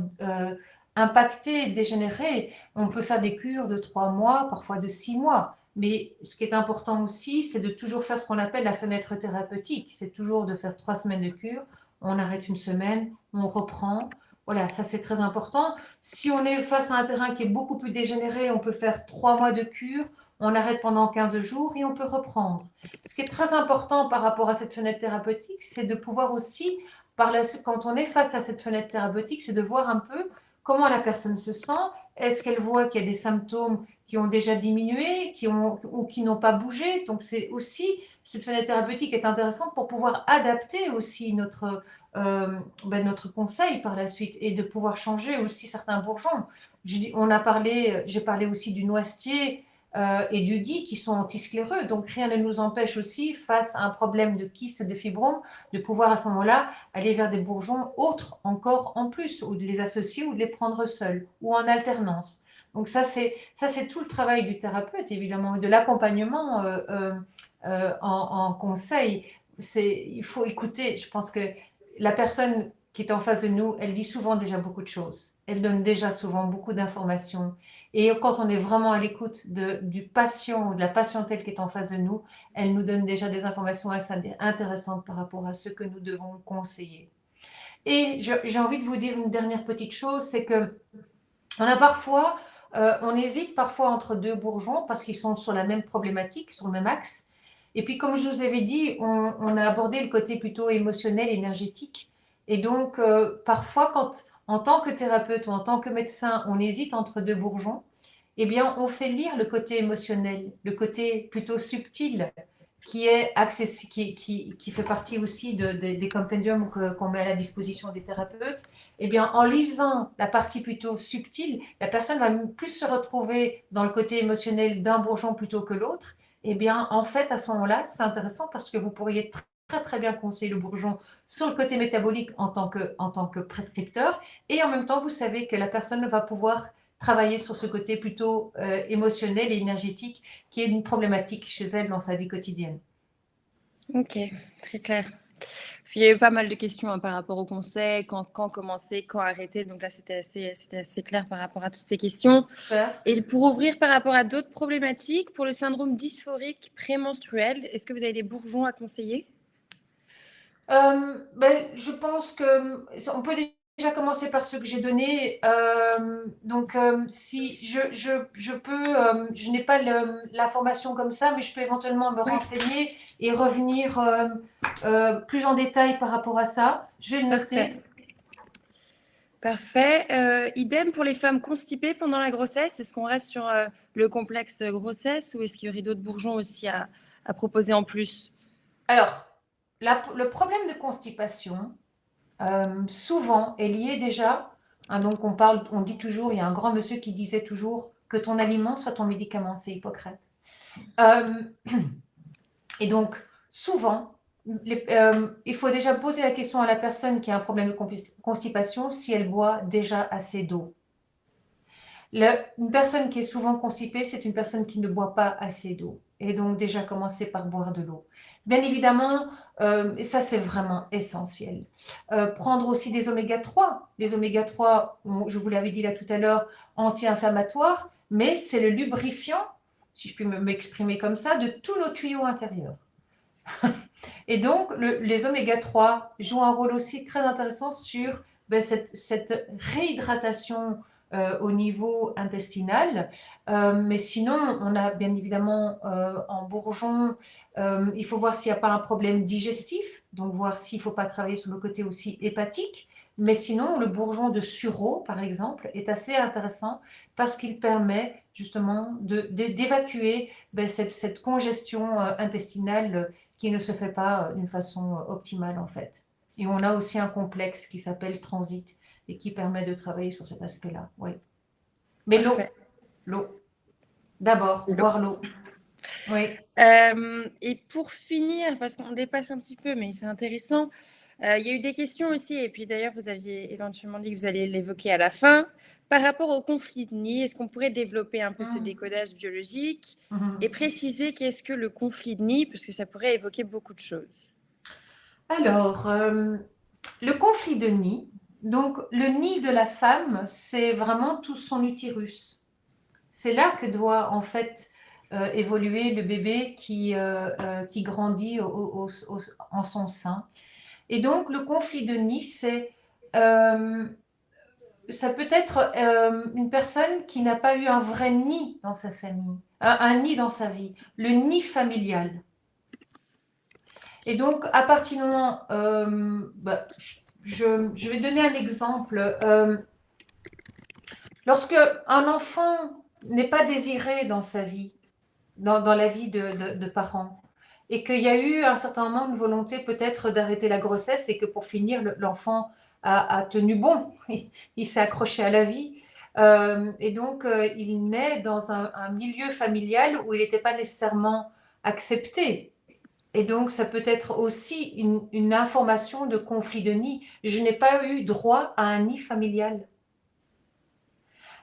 impacté, dégénéré, on peut faire des cures de 3 mois, parfois de 6 mois. Mais ce qui est important aussi, c'est de toujours faire ce qu'on appelle la fenêtre thérapeutique. C'est toujours de faire 3 semaines de cure, on arrête une semaine, on reprend. Voilà, ça c'est très important. Si on est face à un terrain qui est beaucoup plus dégénéré, on peut faire 3 mois de cure, on arrête pendant 15 jours et on peut reprendre. Ce qui est très important par rapport à cette fenêtre thérapeutique, c'est de pouvoir aussi, quand on est face à cette fenêtre thérapeutique, c'est de voir un peu comment la personne se sent. Est-ce qu'elle voit qu'il y a des symptômes qui ont déjà diminué ou qui n'ont pas bougé? Donc c'est aussi, cette fenêtre thérapeutique est intéressante pour pouvoir adapter aussi notre conseil par la suite et de pouvoir changer aussi certains bourgeons. J'ai parlé aussi du noisetier et du gui qui sont antiscléreux, donc rien ne nous empêche aussi, face à un problème de kyste, de fibrome, de pouvoir à ce moment-là aller vers des bourgeons autres encore en plus, ou de les associer ou de les prendre seuls, ou en alternance. Donc ça c'est tout le travail du thérapeute, évidemment, et de l'accompagnement en conseil. Il faut écouter, je pense que la personne qui est en face de nous, elle dit souvent déjà beaucoup de choses. Elle donne déjà souvent beaucoup d'informations. Et quand on est vraiment à l'écoute du patient ou de la patientèle qui est en face de nous, elle nous donne déjà des informations assez intéressantes par rapport à ce que nous devons conseiller. Et j'ai envie de vous dire une dernière petite chose, c'est que on a parfois, on hésite parfois entre deux bourgeons parce qu'ils sont sur la même problématique, sur le même axe. Et puis, comme je vous avais dit, on a abordé le côté plutôt émotionnel, énergétique. Et donc, parfois, quand, en tant que thérapeute ou en tant que médecin, on hésite entre deux bourgeons, eh bien, on fait lire le côté émotionnel, le côté plutôt subtil, qui est qui fait partie aussi des compendiums qu'on met à la disposition des thérapeutes. Eh bien, en lisant la partie plutôt subtile, la personne va plus se retrouver dans le côté émotionnel d'un bourgeon plutôt que l'autre. Eh bien, en fait, à ce moment-là, c'est intéressant parce que vous pourriez très, très bien conseiller le bourgeon sur le côté métabolique en tant que prescripteur. Et en même temps, vous savez que la personne va pouvoir travailler sur ce côté plutôt émotionnel et énergétique qui est une problématique chez elle dans sa vie quotidienne. Ok, très clair. Parce qu'il y a eu pas mal de questions hein, par rapport au conseil, quand commencer, quand arrêter. Donc là, c'était assez clair par rapport à toutes ces questions. Super. Et pour ouvrir par rapport à d'autres problématiques, pour le syndrome dysphorique prémenstruel, est-ce que vous avez des bourgeons à conseiller? Je pense que on peut déjà commencer par ceux que j'ai donnés. Si je peux, je n'ai pas l'information comme ça, mais je peux éventuellement me renseigner et revenir plus en détail par rapport à ça. Je vais le noter. Parfait. Idem pour les femmes constipées pendant la grossesse. Est-ce qu'on reste sur le complexe grossesse ou est-ce qu'il y aurait d'autres bourgeons aussi à proposer en plus? Alors, le problème de constipation, souvent est lié déjà, hein, donc on dit toujours, il y a un grand monsieur qui disait toujours que ton aliment soit ton médicament, c'est Hippocrate. Et donc, souvent, il faut déjà poser la question à la personne qui a un problème de constipation si elle boit déjà assez d'eau. Une personne qui est souvent constipée, c'est une personne qui ne boit pas assez d'eau. Et donc déjà commencer par boire de l'eau. Bien évidemment, et ça c'est vraiment essentiel. Prendre aussi des oméga 3. Les oméga 3, je vous l'avais dit là tout à l'heure, anti-inflammatoires, mais c'est le lubrifiant, si je puis m'exprimer comme ça, de tous nos tuyaux intérieurs. Et donc, les oméga 3 jouent un rôle aussi très intéressant sur cette réhydratation au niveau intestinal. Mais sinon, on a bien évidemment en bourgeon, il faut voir s'il n'y a pas un problème digestif, donc voir s'il ne faut pas travailler sur le côté aussi hépatique. Mais sinon, le bourgeon de sureau, par exemple, est assez intéressant parce qu'il permet justement d'évacuer cette congestion intestinale qui ne se fait pas d'une façon optimale en fait. Et on a aussi un complexe qui s'appelle transit et qui permet de travailler sur cet aspect-là. Oui. Mais l'eau. D'abord, boire l'eau. Oui. Et pour finir, parce qu'on dépasse un petit peu, mais c'est intéressant, il y a eu des questions aussi, et puis d'ailleurs, vous aviez éventuellement dit que vous allez l'évoquer à la fin. Par rapport au conflit de nid, est-ce qu'on pourrait développer un peu ce décodage biologique et préciser qu'est-ce que le conflit de nid, parce que ça pourrait évoquer beaucoup de choses. Alors, le conflit de nid, donc le nid de la femme, c'est vraiment tout son utérus. C'est là que doit en fait évoluer le bébé qui grandit en son sein. Et donc, le conflit de nid, ça peut être une personne qui n'a pas eu un vrai nid dans sa famille, un nid dans sa vie, le nid familial. Et donc, à partir du moment, je vais donner un exemple. Lorsque un enfant n'est pas désiré dans sa vie, dans la vie de parents, et qu'il y a eu à un certain moment une volonté peut-être d'arrêter la grossesse et que pour finir, l'enfant a tenu bon, il s'est accroché à la vie. Et donc, il naît dans un milieu familial où il n'était pas nécessairement accepté. Et donc, ça peut être aussi une information de conflit de nid. Je n'ai pas eu droit à un nid familial.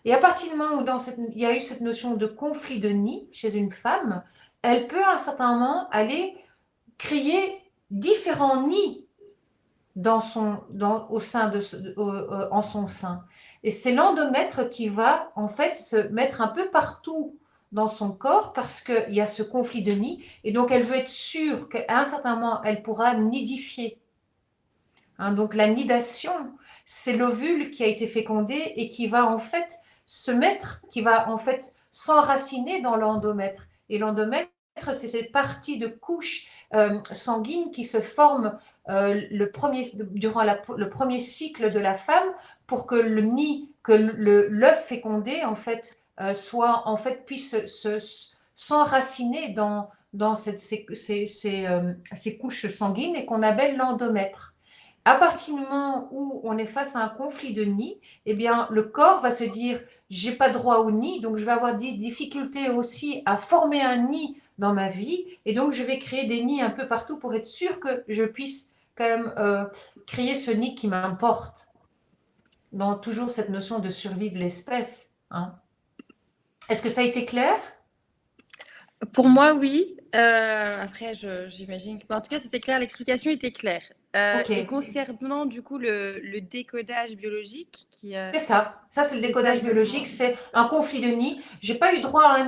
Et à partir du moment où il y a eu cette notion de conflit de nid chez une femme, elle peut à un certain moment aller créer différents nids en son sein. Et c'est l'endomètre qui va en fait se mettre un peu partout dans son corps parce qu'il y a ce conflit de nid. Et donc, elle veut être sûre qu'à un certain moment, elle pourra nidifier. Hein, donc, la nidation, c'est l'ovule qui a été fécondé et qui va en fait qui va en fait s'enraciner dans l'endomètre. Et l'endomètre, c'est cette partie de couche sanguine qui se forme durant le premier cycle de la femme pour que le nid, que l'œuf fécondé en fait puisse s'enraciner dans ces couches sanguines et qu'on appelle l'endomètre. À partir du moment où on est face à un conflit de nid, eh bien, le corps va se dire, j'ai pas droit au nid, donc je vais avoir des difficultés aussi à former un nid dans ma vie, et donc je vais créer des nids un peu partout pour être sûr que je puisse quand même créer ce nid qui m'importe, dans toujours cette notion de survie de l'espèce. Hein. Est-ce que ça a été clair? Pour moi, oui. Après, j'imagine que... En tout cas, c'était clair, l'explication était claire. Ok. Et concernant, du coup, le décodage biologique, C'est ça. Ça, c'est le décodage biologique. C'est un conflit de nid. J'ai pas eu droit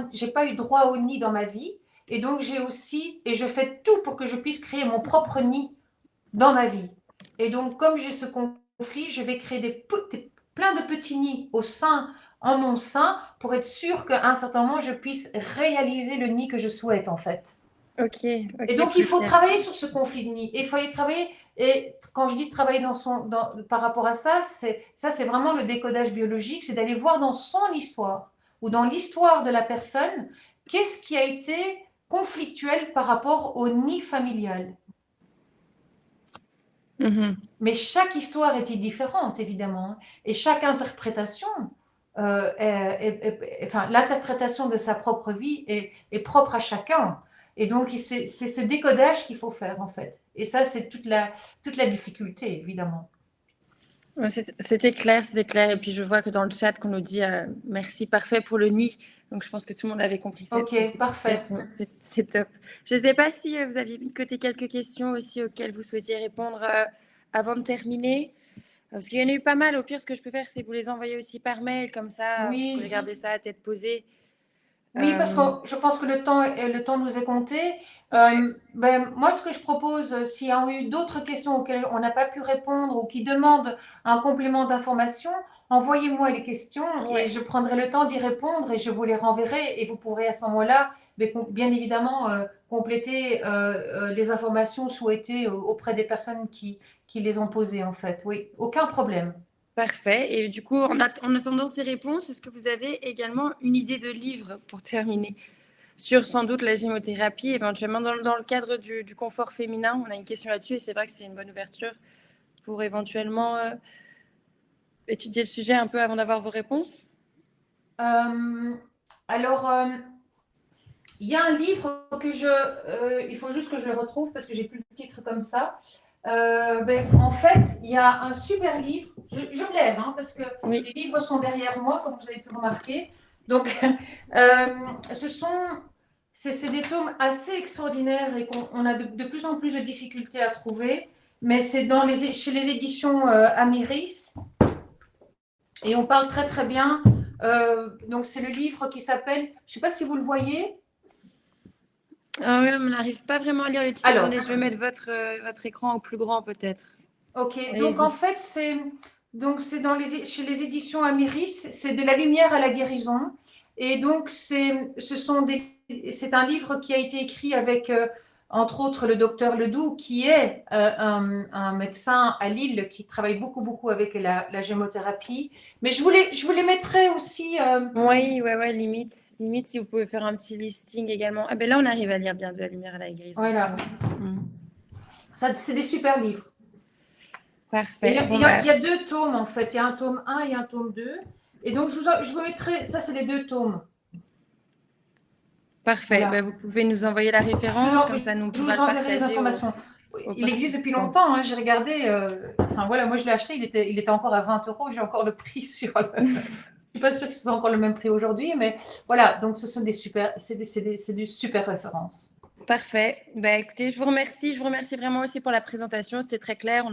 au nid dans ma vie. Et donc, et je fais tout pour que je puisse créer mon propre nid dans ma vie. Et donc, comme j'ai ce conflit, je vais créer plein de petits nids en mon sein, pour être sûr qu'à un certain moment, je puisse réaliser le nid que je souhaite, en fait. Ok. Et donc, il faut travailler sur ce conflit de nid. Et il faut aller travailler. Et quand je dis travailler par rapport à ça, c'est vraiment le décodage biologique, c'est d'aller voir dans son histoire ou dans l'histoire de la personne, qu'est-ce qui a été conflictuel par rapport au nid familial. Mais chaque histoire est différente, évidemment. Et chaque interprétation, l'interprétation de sa propre vie est propre à chacun. Et donc, c'est ce décodage qu'il faut faire, en fait. Et ça, c'est toute la difficulté, évidemment. C'était clair, c'était clair. Et puis, je vois que dans le chat, qu'on nous dit merci, parfait pour le nid. Donc, je pense que tout le monde avait compris ça. Ok, parfait. C'est top. Je ne sais pas si vous aviez mis de côté quelques questions aussi auxquelles vous souhaitiez répondre avant de terminer. Parce qu'il y en a eu pas mal. Au pire, ce que je peux faire, c'est vous les envoyer aussi par mail. Comme ça, Oui. vous pouvez regarder ça à tête posée. Oui, parce que je pense que le temps nous est compté. Moi, ce que je propose, s'il y a eu d'autres questions auxquelles on n'a pas pu répondre ou qui demandent un complément d'information, envoyez-moi les questions et je prendrai le temps d'y répondre et je vous les renverrai et vous pourrez à ce moment-là, bien évidemment, compléter les informations souhaitées auprès des personnes qui les ont posées, en fait. Oui, aucun problème. Parfait. Et du coup, en attendant ces réponses, est-ce que vous avez également une idée de livre pour terminer sur sans doute la gymothérapie, éventuellement dans le cadre du confort féminin? On a une question là-dessus et c'est vrai que c'est une bonne ouverture pour éventuellement étudier le sujet un peu avant d'avoir vos réponses. Il y a un livre il faut juste que je le retrouve parce que j'ai plus le titre comme ça. En fait, il y a un super livre. Je me lève parce que les livres sont derrière moi, comme vous avez pu remarquer. Donc, c'est des tomes assez extraordinaires et qu'on a de plus en plus de difficultés à trouver. Mais c'est chez les éditions Amiris. Et on parle très très bien. Donc, c'est le livre qui s'appelle, je ne sais pas si vous le voyez. Ah oui, on n'arrive pas vraiment à lire le titre. Alors, attendez, je vais mettre votre écran au plus grand peut-être. Ok, donc en fait, chez les éditions Amiris, c'est de la lumière à la guérison. Et donc, c'est un livre qui a été écrit avec, entre autres, le docteur Ledoux, qui est un médecin à Lille qui travaille beaucoup, beaucoup avec la gémothérapie. Mais je vous les mettrai aussi. Oui, limite, si vous pouvez faire un petit listing également. Ah ben là, on arrive à lire bien de la lumière à la guérison. Voilà. Ça, c'est des super livres. Parfait. Il y a 2 tomes, en fait. Il y a un tome 1 et un tome 2. Et donc, je vous mettrai... Ça, c'est les 2 tomes. Parfait. Voilà. Vous pouvez nous envoyer la référence, comme ça, nous pourrons le partager. Je vous enverrai les informations. Il existe depuis longtemps. J'ai regardé. Moi, je l'ai acheté. Il était encore à 20 €. J'ai encore le prix sur... Je ne suis pas sûre que ce soit encore le même prix aujourd'hui. Mais voilà, donc ce sont des super références. Parfait. Bah, écoutez, je vous remercie. Je vous remercie vraiment aussi pour la présentation. C'était très clair.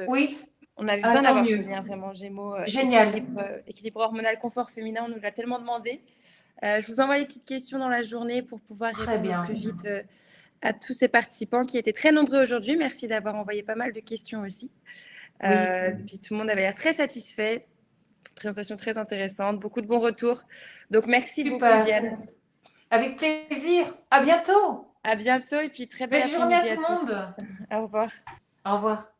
Oui, On avait besoin tant d'avoir ce mieux. lien vraiment Gémeaux, Génial. équilibre hormonal, confort féminin. On nous l'a tellement demandé. Je vous envoie les petites questions dans la journée pour pouvoir Très répondre au bien. plus vite à tous ces participants qui étaient très nombreux aujourd'hui. Merci d'avoir envoyé pas mal de questions aussi. Oui. Puis tout le monde avait l'air très satisfait. Présentation très intéressante, beaucoup de bons retours. Donc merci beaucoup Super. Diane. Avec plaisir. À bientôt. À bientôt et puis très bel Belle journée à après-midi tout à le tous. monde. Au revoir. Au revoir.